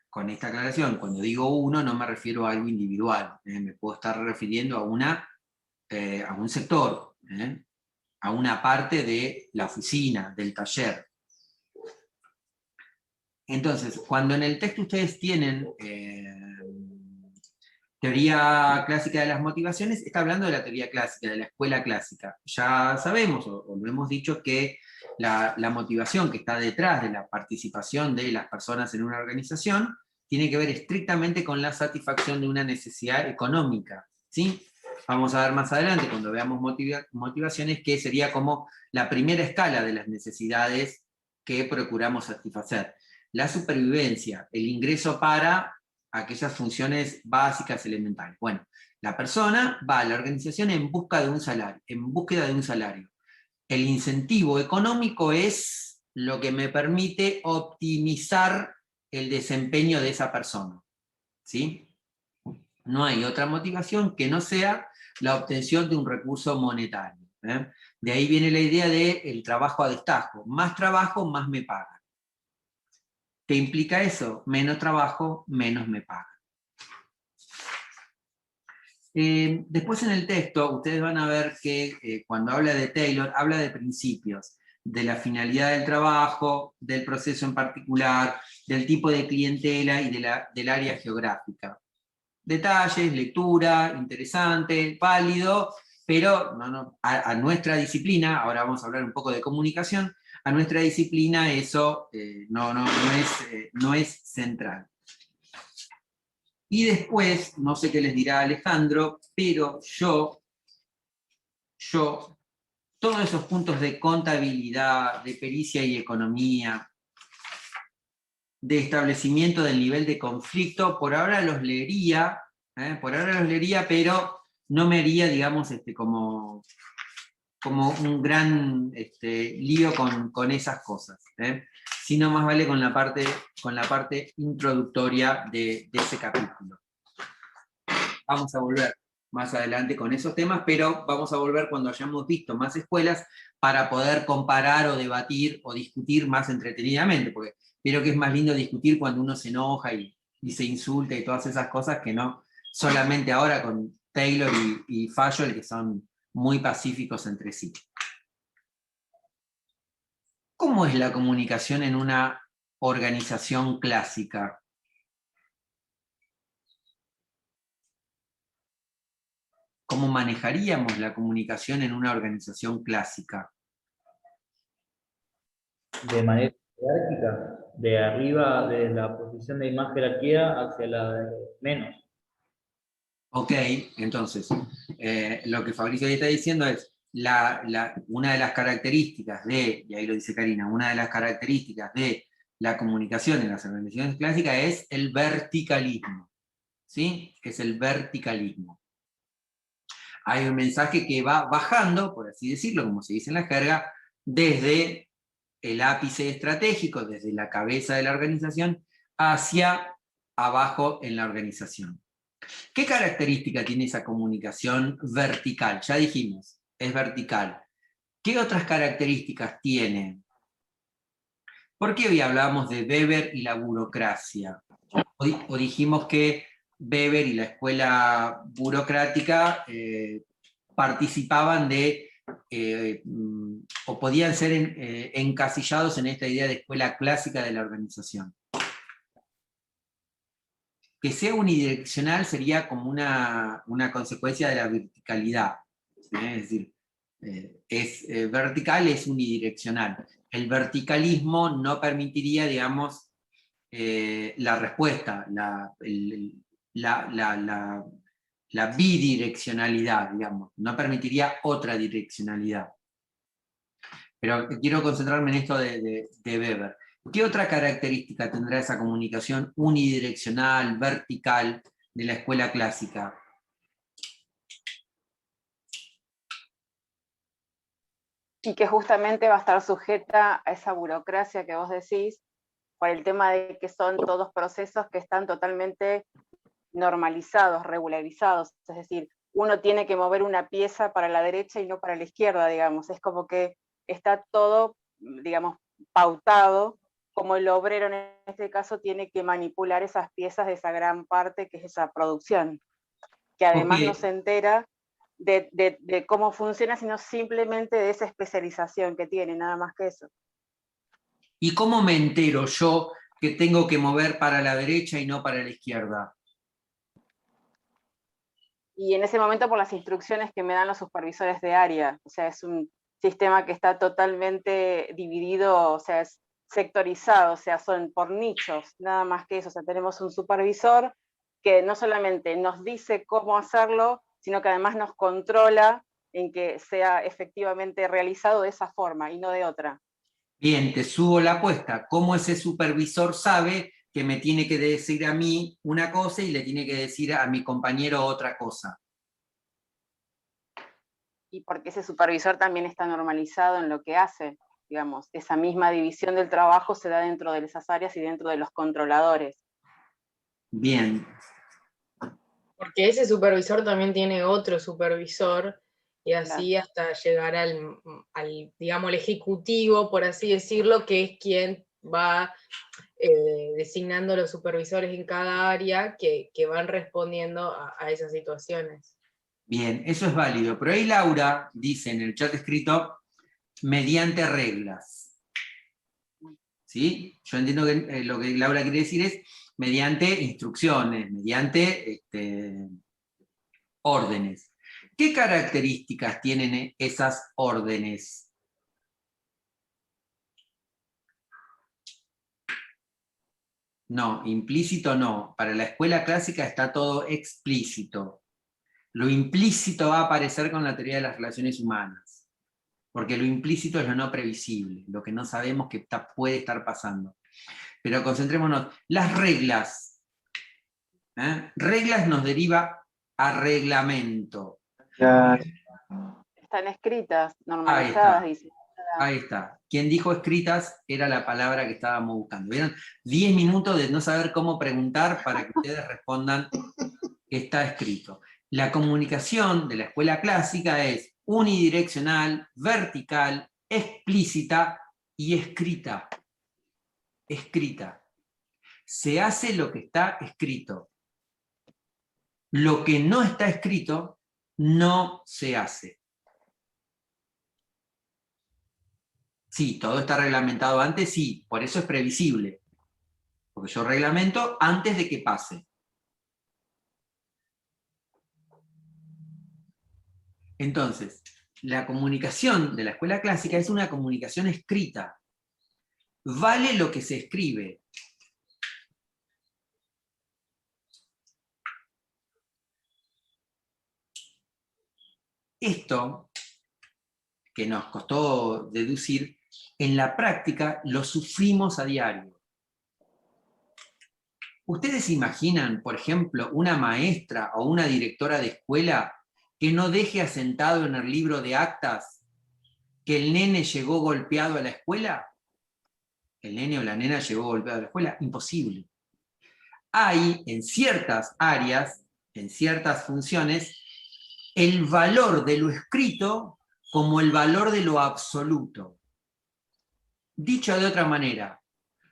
Con esta aclaración, cuando digo uno, no me refiero a algo individual. Me puedo estar refiriendo a un sector, a una parte de la oficina, del taller. Entonces, cuando en el texto ustedes tienen teoría clásica de las motivaciones, está hablando de la teoría clásica, de la escuela clásica. Ya sabemos, o lo hemos dicho, que la motivación que está detrás de la participación de las personas en una organización tiene que ver estrictamente con la satisfacción de una necesidad económica, ¿sí? Vamos a ver más adelante, cuando veamos motivaciones, que sería como la primera escala de las necesidades que procuramos satisfacer. La supervivencia, el ingreso para aquellas funciones básicas, elementales. Bueno, la persona va a la organización en busca de un salario, en búsqueda de un salario. El incentivo económico es lo que me permite optimizar el desempeño de esa persona, ¿sí? No hay otra motivación que no sea la obtención de un recurso monetario. De ahí viene la idea del trabajo a destajo. Más trabajo, más me pagan. ¿Qué implica eso? Menos trabajo, menos me pagan. Después en el texto, ustedes van a ver que cuando habla de Taylor, habla de principios, de la finalidad del trabajo, del proceso en particular, del tipo de clientela y del área geográfica. Detalles, lectura, interesante, válido, pero a nuestra disciplina, ahora vamos a hablar un poco de comunicación, a nuestra disciplina eso no es central. Y después, no sé qué les dirá Alejandro, pero yo, todos esos puntos de contabilidad, de pericia y economía, de establecimiento del nivel de conflicto, por ahora los leería, pero no me haría, digamos, como un gran lío con esas cosas, sino más vale con la parte introductoria de ese capítulo. Vamos a volver más adelante con esos temas, pero vamos a volver cuando hayamos visto más escuelas para poder comparar o debatir o discutir más entretenidamente, porque creo que es más lindo discutir cuando uno se enoja y se insulta y todas esas cosas, que no solamente ahora con Taylor y Fayol, que son muy pacíficos entre sí. ¿Cómo es la comunicación en una organización clásica? ¿Cómo manejaríamos la comunicación en una organización clásica? De manera jerárquica, de arriba, de la posición de más jerarquía hacia la de menos. Ok, entonces, lo que Fabricio está diciendo es, una de las características y ahí lo dice Karina, una de las características de la comunicación en las organizaciones clásicas es el verticalismo, ¿sí? Es el verticalismo. Hay un mensaje que va bajando, por así decirlo, como se dice en la jerga, desde el ápice estratégico, desde la cabeza de la organización, hacia abajo en la organización. ¿Qué característica tiene esa comunicación vertical? Ya dijimos, es vertical. ¿Qué otras características tiene? ¿Por qué hoy hablamos de Weber y la burocracia? O dijimos que Weber y la escuela burocrática participaban de, o podían ser encasillados en esta idea de escuela clásica de la organización. Que sea unidireccional sería como una consecuencia de la verticalidad. ¿Sí? Es decir, vertical es unidireccional. El verticalismo no permitiría, digamos, la respuesta, la bidireccionalidad, digamos, no permitiría otra direccionalidad. Pero quiero concentrarme en esto de Weber. ¿Qué otra característica tendrá esa comunicación unidireccional, vertical, de la escuela clásica? Y que justamente va a estar sujeta a esa burocracia que vos decís, por el tema de que son todos procesos que están totalmente normalizados, regularizados, es decir, uno tiene que mover una pieza para la derecha y no para la izquierda, digamos, es como que está todo, digamos, pautado, como el obrero en este caso tiene que manipular esas piezas de esa gran parte que es esa producción, que además no se entera de cómo funciona, sino simplemente de esa especialización que tiene, nada más que eso. ¿Y cómo me entero yo que tengo que mover para la derecha y no para la izquierda? Y en ese momento por las instrucciones que me dan los supervisores de área, o sea, es un sistema que está totalmente dividido, o sea, es sectorizado, o sea, son por nichos, nada más que eso, o sea, tenemos un supervisor que no solamente nos dice cómo hacerlo, sino que además nos controla en que sea efectivamente realizado de esa forma y no de otra. Bien, te subo la apuesta. ¿Cómo ese supervisor sabe que me tiene que decir a mí una cosa y le tiene que decir a mi compañero otra cosa? Y porque ese supervisor también está normalizado en lo que hace, digamos, esa misma división del trabajo se da dentro de esas áreas y dentro de los controladores. Bien. Porque ese supervisor también tiene otro supervisor, y así hasta llegar al, digamos, al ejecutivo, por así decirlo, que es quien va designando los supervisores en cada área que van respondiendo a esas situaciones. Bien, eso es válido. Pero ahí Laura dice en el chat escrito, mediante reglas. ¿Sí? Yo entiendo que lo que Laura quiere decir es mediante instrucciones, mediante órdenes. ¿Qué características tienen esas órdenes? No, implícito no. Para la escuela clásica está todo explícito. Lo implícito va a aparecer con la teoría de las relaciones humanas, porque lo implícito es lo no previsible, lo que no sabemos que puede estar pasando. Pero concentrémonos. Las reglas. Reglas nos deriva a reglamento. Están escritas, normalizadas, dice. Ahí está. Quien dijo escritas era la palabra que estábamos buscando. ¿Vieron? 10 minutos de no saber cómo preguntar para que ustedes respondan que está escrito. La comunicación de la escuela clásica es unidireccional, vertical, explícita y escrita. Escrita. Se hace lo que está escrito. Lo que no está escrito no se hace. Sí, todo está reglamentado antes, sí, por eso es previsible. Porque yo reglamento antes de que pase. Entonces, la comunicación de la escuela clásica es una comunicación escrita. Vale lo que se escribe. Esto, que nos costó deducir, en la práctica lo sufrimos a diario. ¿Ustedes imaginan, por ejemplo, una maestra o una directora de escuela que no deje asentado en el libro de actas que el nene llegó golpeado a la escuela? ¿El nene o la nena llegó golpeado a la escuela? Imposible. Hay en ciertas áreas, en ciertas funciones, el valor de lo escrito como el valor de lo absoluto. Dicho de otra manera,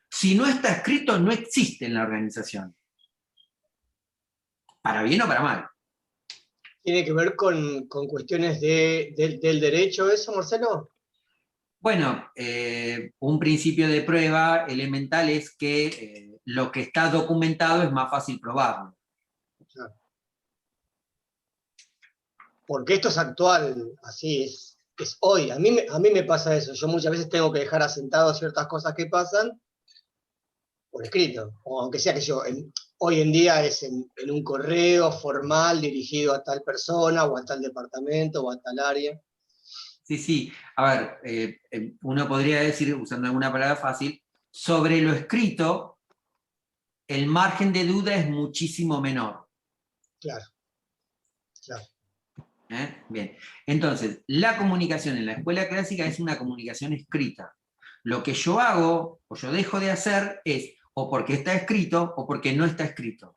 si no está escrito, no existe en la organización. para bien o para mal. ¿Tiene que ver con cuestiones del derecho eso, Marcelo? Bueno, un principio de prueba elemental es que lo que está documentado es más fácil probarlo. Claro. Porque esto es actual, así es hoy. A mí me pasa eso. Yo muchas veces tengo que dejar asentado ciertas cosas que pasan por escrito, o aunque sea que hoy en día es en un correo formal dirigido a tal persona, o a tal departamento, o a tal área. Sí, sí. A ver, uno podría decir, usando alguna palabra fácil, sobre lo escrito, el margen de duda es muchísimo menor. Claro, claro. Bien. Entonces, la comunicación en la escuela clásica es una comunicación escrita. Lo que yo hago, o yo dejo de hacer, es o porque está escrito, o porque no está escrito.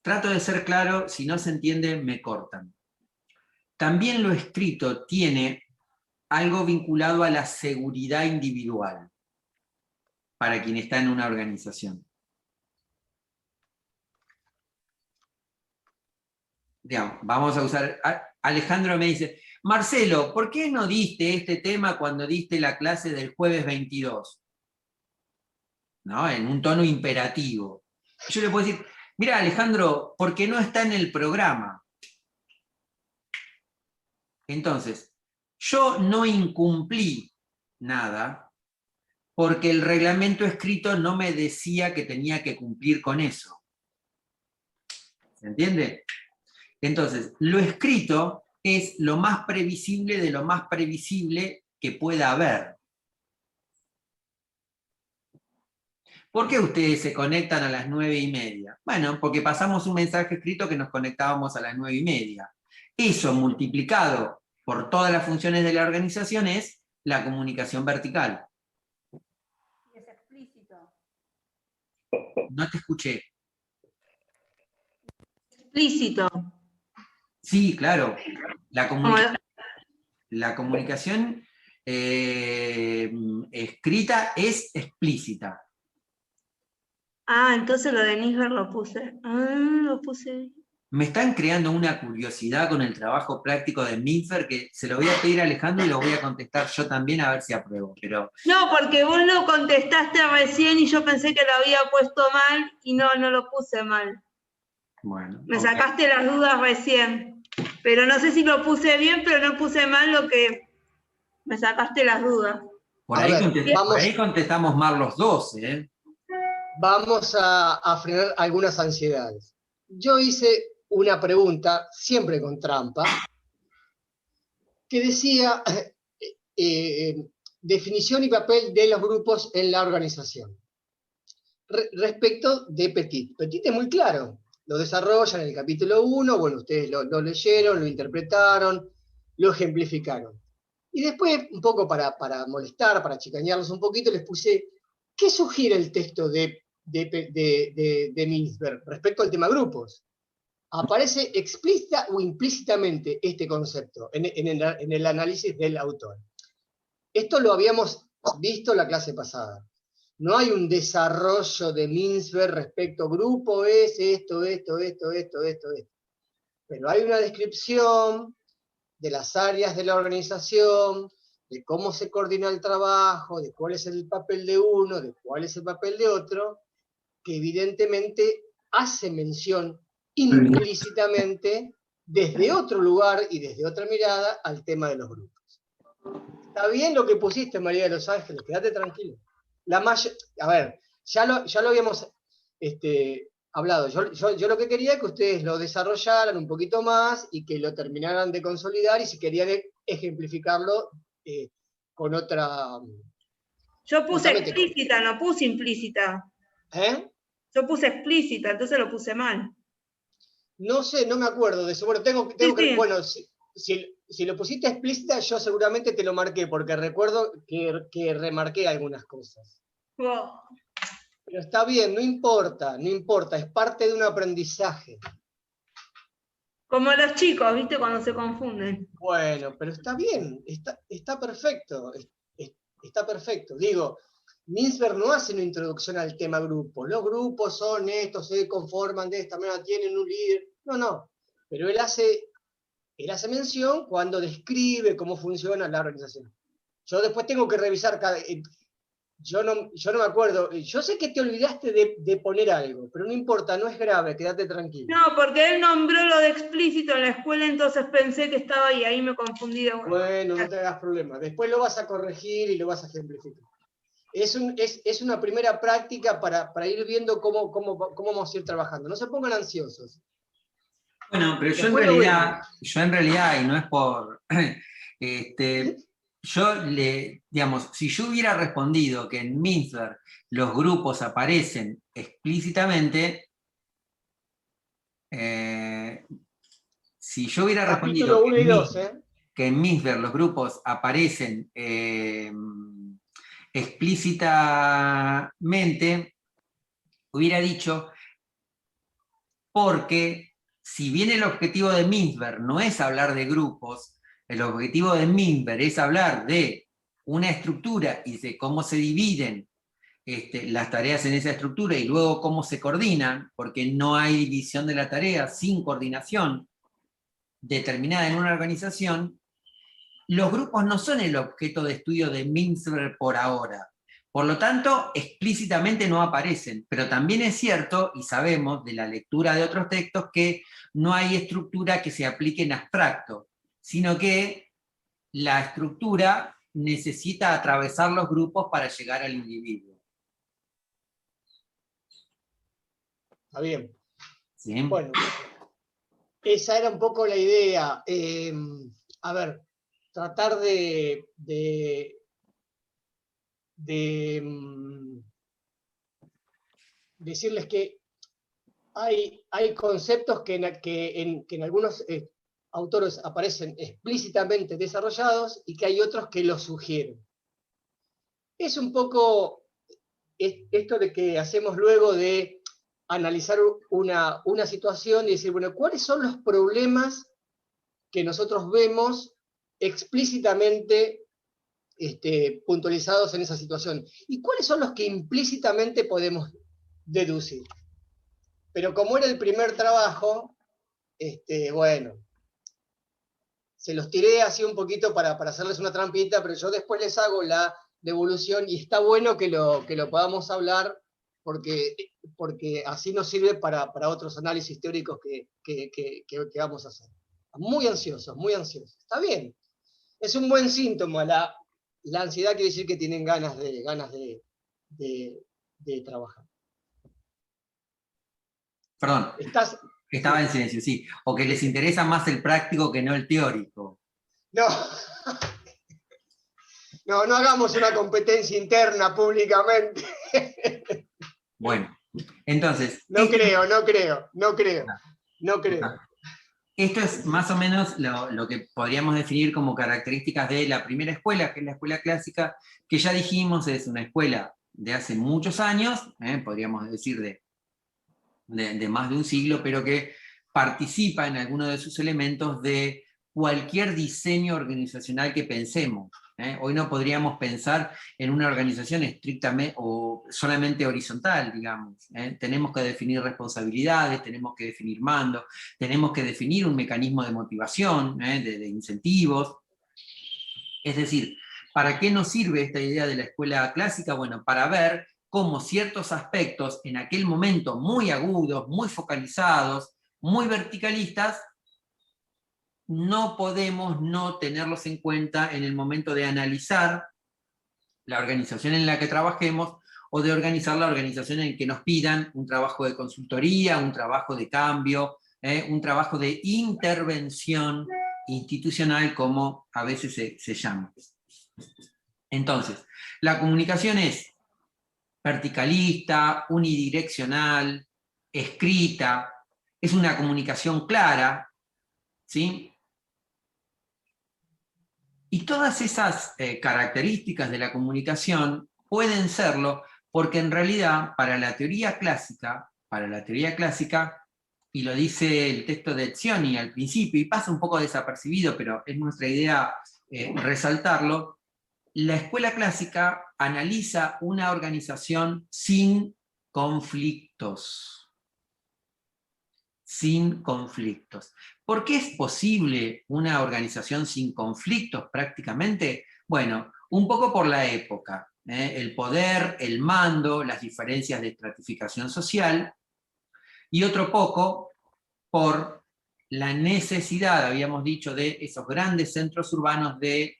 Trato de ser claro, si no se entiende, me cortan. También lo escrito tiene algo vinculado a la seguridad individual para quien está en una organización. Digamos, vamos a usar... Alejandro me dice, Marcelo, ¿por qué no diste este tema cuando diste la clase del jueves 22? ¿No? En un tono imperativo. Yo le puedo decir, mira Alejandro, porque no está en el programa. Entonces, yo no incumplí nada porque el reglamento escrito no me decía que tenía que cumplir con eso. ¿Se entiende? Entonces, lo escrito es lo más previsible de lo más previsible que pueda haber. ¿Por qué ustedes se conectan a las 9:30? Bueno, porque pasamos un mensaje escrito que nos conectábamos a las 9:30. Eso multiplicado por todas las funciones de la organización es la comunicación vertical. Y es explícito. No te escuché. Explícito. Sí, claro. La comunicación escrita es explícita. Ah, entonces lo de Nisbet lo puse. Lo puse. Me están creando una curiosidad con el trabajo práctico de Minfer que se lo voy a pedir a Alejandro y lo voy a contestar yo también a ver si apruebo. Pero... No, porque vos lo contestaste recién y yo pensé que lo había puesto mal y no lo puse mal. Bueno. Me sacaste las dudas recién. Pero no sé si lo puse bien, pero no puse mal lo que me sacaste las dudas. Por ahí contestamos mal los dos, ¿eh? Vamos a frenar algunas ansiedades. Yo hice una pregunta, siempre con trampa, que decía definición y papel de los grupos en la organización. Respecto de Petit. Petit es muy claro, lo desarrollan en el capítulo 1, bueno, ustedes lo leyeron, lo interpretaron, lo ejemplificaron. Y después, un poco para molestar, para chicañarlos un poquito, les puse, ¿qué sugiere el texto de Mintzberg respecto al tema grupos? ¿Aparece explícita o implícitamente este concepto en el análisis del autor? Esto lo habíamos visto la clase pasada. No hay un desarrollo de Mintzberg respecto a grupo, es esto. Pero hay una descripción de las áreas de la organización, de cómo se coordina el trabajo, de cuál es el papel de uno, de cuál es el papel de otro, que evidentemente hace mención implícitamente desde otro lugar y desde otra mirada al tema de los grupos. Está bien lo que pusiste, María de los Ángeles, quédate tranquilo. A ver, ya lo habíamos hablado. Yo lo que quería es que ustedes lo desarrollaran un poquito más y que lo terminaran de consolidar y si querían ejemplificarlo con otra... Yo puse explícita, no puse implícita. ¿Eh? Yo puse explícita, entonces lo puse mal. No sé, no me acuerdo de eso. Bueno, tengo que... Bueno, si lo pusiste explícita, yo seguramente te lo marqué, porque recuerdo que remarqué algunas cosas. Oh. Pero está bien, no importa, es parte de un aprendizaje. Como los chicos, ¿viste? Cuando se confunden. Bueno, pero está bien, está perfecto, está perfecto. Digo, Mintzberg no hace una introducción al tema grupo. Los grupos son estos, se conforman de esta manera, tienen un líder. No. Pero él hace mención cuando describe cómo funciona la organización. Yo después tengo que revisar yo no me acuerdo. Yo sé que te olvidaste de poner algo, pero no importa, no es grave, quédate tranquilo. No, porque él nombró lo de explícito en la escuela, entonces pensé que estaba ahí me confundí. Bueno, no te hagas problema. Después lo vas a corregir y lo vas a ejemplificar. Es una primera práctica para ir viendo cómo vamos a ir trabajando. No se pongan ansiosos. Bueno, pero yo en realidad, y no es por... digamos, si yo hubiera respondido que en Mintzberg los grupos aparecen explícitamente, si yo hubiera respondido que en Mintzberg los grupos aparecen explícitamente, hubiera dicho, porque si bien el objetivo de Mintzberg no es hablar de grupos, el objetivo de Mintzberg es hablar de una estructura y de cómo se dividen las tareas en esa estructura y luego cómo se coordinan, porque no hay división de la tarea sin coordinación determinada en una organización. Los grupos no son el objeto de estudio de Mintzberg por ahora. Por lo tanto, explícitamente no aparecen, pero también es cierto, y sabemos de la lectura de otros textos, que no hay estructura que se aplique en abstracto, sino que la estructura necesita atravesar los grupos para llegar al individuo. Está bien. ¿Sí? Bueno, esa era un poco la idea. A ver, tratar de decirles que hay conceptos que en algunos autores aparecen explícitamente desarrollados y que hay otros que los sugieren. Es un poco esto de que hacemos luego de analizar una situación y decir, bueno, ¿cuáles son los problemas que nosotros vemos explícitamente puntualizados en esa situación? ¿Y cuáles son los que implícitamente podemos deducir? Pero como era el primer trabajo, bueno, se los tiré así un poquito para hacerles una trampita, pero yo después les hago la devolución y está bueno que lo podamos hablar porque así nos sirve para otros análisis teóricos que vamos a hacer. Muy ansiosos, muy ansiosos. Está bien. Es un buen síntoma. La ansiedad quiere decir que tienen ganas de trabajar. Perdón, estaba en silencio, sí. O que les interesa más el práctico que no el teórico. No. No hagamos una competencia interna públicamente. Bueno, entonces... No creo. Esto es más o menos lo que podríamos definir como características de la primera escuela, que es la escuela clásica, que ya dijimos es una escuela de hace muchos años, podríamos decir de más de un siglo, pero que participa en algunos de sus elementos de cualquier diseño organizacional que pensemos. Hoy no podríamos pensar en una organización estrictamente o solamente horizontal, digamos. Tenemos que definir responsabilidades, tenemos que definir mandos, tenemos que definir un mecanismo de motivación, de incentivos. Es decir, ¿para qué nos sirve esta idea de la escuela clásica? Bueno, para ver cómo ciertos aspectos en aquel momento muy agudos, muy focalizados, muy verticalistas, no podemos no tenerlos en cuenta en el momento de analizar la organización en la que trabajemos o de organizar la organización en que nos pidan un trabajo de consultoría, un trabajo de cambio, un trabajo de intervención institucional, como a veces se llama. Entonces, la comunicación es verticalista, unidireccional, escrita, es una comunicación clara, ¿sí? Y todas esas características de la comunicación pueden serlo porque en realidad para la teoría clásica, y lo dice el texto de Etzioni al principio, y pasa un poco desapercibido, pero es nuestra idea resaltarlo, la escuela clásica analiza una organización sin conflictos. Sin conflictos. ¿Por qué es posible una organización sin conflictos prácticamente? Bueno, un poco por la época, el poder, el mando, las diferencias de estratificación social, y otro poco por la necesidad, habíamos dicho, de esos grandes centros urbanos de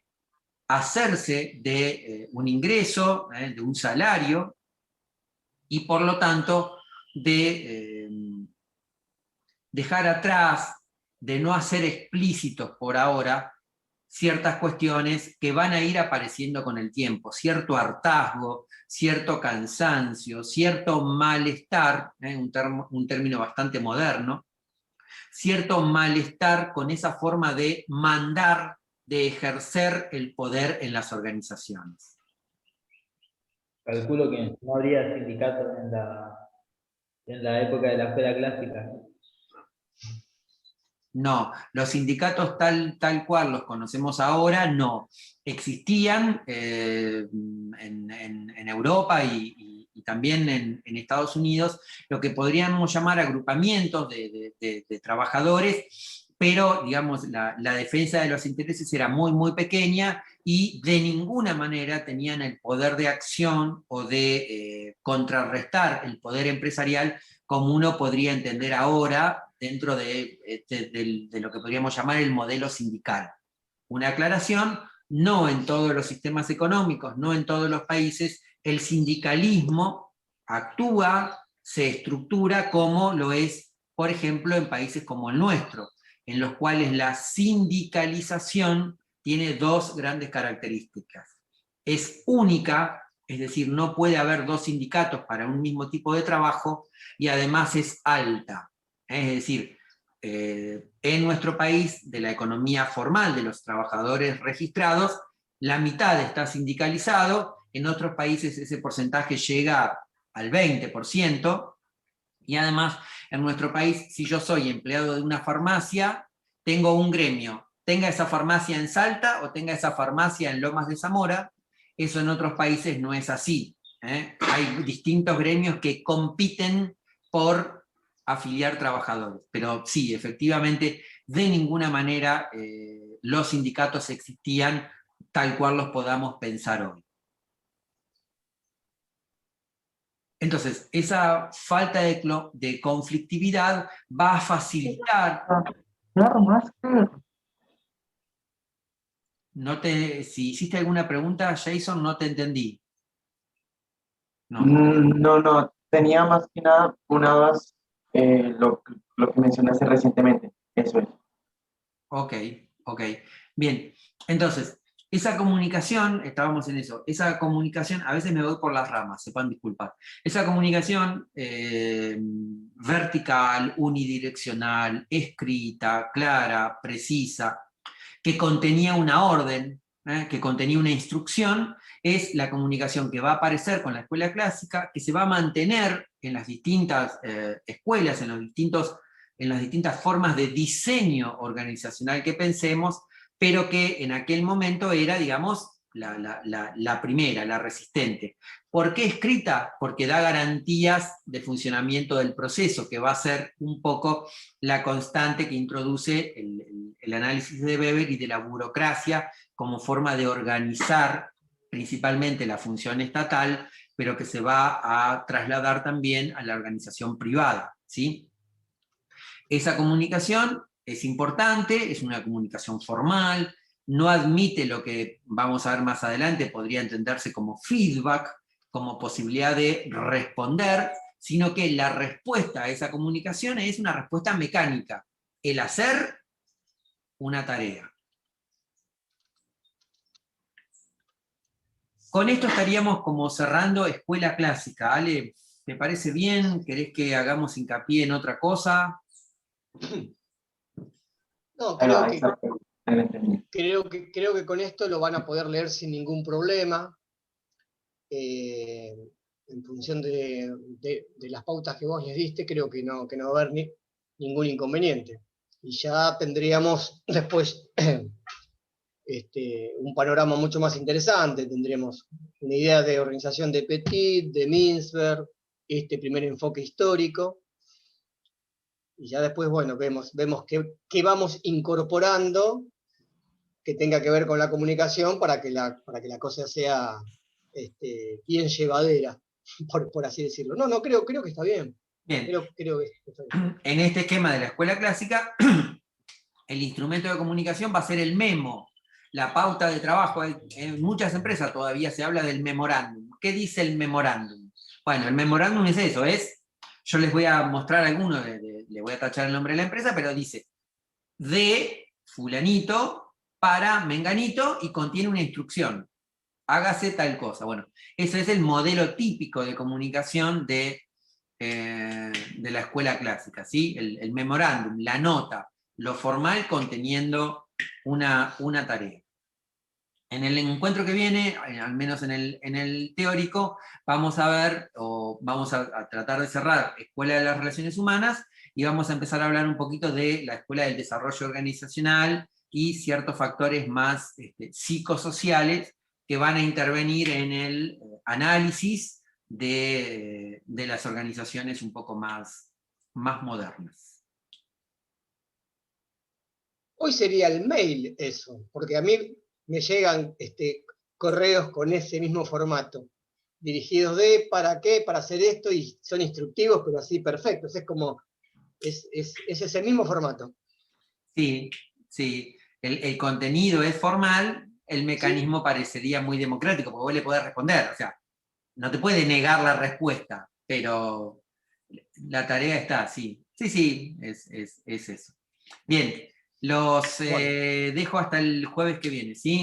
hacerse de un ingreso, de un salario, y por lo tanto de dejar atrás, de no hacer explícitos por ahora, ciertas cuestiones que van a ir apareciendo con el tiempo, cierto hartazgo, cierto cansancio, cierto malestar, un término bastante moderno, cierto malestar con esa forma de mandar, de ejercer el poder en las organizaciones. Calculo que no habría sindicatos en la época de la escuela clásica. No, los sindicatos tal cual los conocemos ahora, no. Existían en Europa y también en Estados Unidos lo que podríamos llamar agrupamientos de trabajadores, pero digamos, la defensa de los intereses era muy, muy pequeña y de ninguna manera tenían el poder de acción o de contrarrestar el poder empresarial como uno podría entender ahora dentro de lo que podríamos llamar el modelo sindical. Una aclaración, no en todos los sistemas económicos, no en todos los países, el sindicalismo actúa, se estructura como lo es, por ejemplo, en países como el nuestro, en los cuales la sindicalización tiene dos grandes características. Es única, es decir, no puede haber dos sindicatos para un mismo tipo de trabajo, y además es alta. Es decir, en nuestro país, de la economía formal de los trabajadores registrados, la mitad está sindicalizado, en otros países ese porcentaje llega al 20%, y además en nuestro país, si yo soy empleado de una farmacia, tengo un gremio, tenga esa farmacia en Salta o tenga esa farmacia en Lomas de Zamora. Eso en otros países no es así. Hay distintos gremios que compiten por afiliar trabajadores. Pero sí, efectivamente, de ninguna manera los sindicatos existían tal cual los podamos pensar hoy. Entonces, esa falta de conflictividad va a facilitar... Si hiciste alguna pregunta, Jason, no te entendí. No, tenía más que nada una más lo que mencionaste recientemente, eso es. Ok. Bien, entonces, esa comunicación, estábamos en eso, esa comunicación, a veces me voy por las ramas, sepan disculpar, esa comunicación vertical, unidireccional, escrita, clara, precisa, que contenía una orden, que contenía una instrucción, es la comunicación que va a aparecer con la escuela clásica, que se va a mantener en las distintas escuelas, en las distintas formas de diseño organizacional que pensemos, pero que en aquel momento era, digamos, la primera, la resistente. ¿Por qué escrita? Porque da garantías de funcionamiento del proceso, que va a ser un poco la constante que introduce el análisis de Weber y de la burocracia como forma de organizar principalmente la función estatal, pero que se va a trasladar también a la organización privada, ¿sí? Esa comunicación es importante, es una comunicación formal, no admite lo que vamos a ver más adelante, podría entenderse como feedback, como posibilidad de responder, sino que la respuesta a esa comunicación es una respuesta mecánica, el hacer una tarea. Con esto estaríamos como cerrando escuela clásica. Ale, ¿te parece bien? ¿Querés que hagamos hincapié en otra cosa? No, creo que con esto lo van a poder leer sin ningún problema. En función de las pautas que vos les diste, creo que no va a haber ningún inconveniente. Y ya tendríamos después un panorama mucho más interesante. Tendremos una idea de organización de Petit, de Mintzberg, este primer enfoque histórico, y ya después, bueno, vemos qué vamos incorporando que tenga que ver con la comunicación para que la cosa sea bien llevadera, por así decirlo. No, creo que está bien. Bien. Creo que está bien. En este esquema de la escuela clásica, el instrumento de comunicación va a ser el memo, la pauta de trabajo. En muchas empresas todavía se habla del memorándum. ¿Qué dice el memorándum? Bueno, el memorándum es eso, yo les voy a mostrar alguno, le voy a tachar el nombre de la empresa, pero dice, de fulanito para menganito, y contiene una instrucción. Hágase tal cosa. Bueno, ese es el modelo típico de comunicación de la escuela clásica, ¿sí? El memorándum, la nota, lo formal conteniendo una tarea. En el encuentro que viene, al menos en el teórico, vamos a ver, o vamos a tratar de cerrar Escuela de las Relaciones Humanas, y vamos a empezar a hablar un poquito de la Escuela del Desarrollo Organizacional y ciertos factores más psicosociales que van a intervenir en el análisis de las organizaciones un poco más modernas. Hoy sería el mail eso, porque a mí me llegan correos con ese mismo formato, dirigidos de ¿para qué? Para hacer esto, y son instructivos, pero así perfectos. Es como, es ese mismo formato. Sí, sí. El contenido es formal, el mecanismo parecería muy democrático, porque vos le podés responder, o sea, no te puede negar la respuesta, pero la tarea está, sí. Sí, es eso. Bien, los dejo hasta el jueves que viene, ¿sí?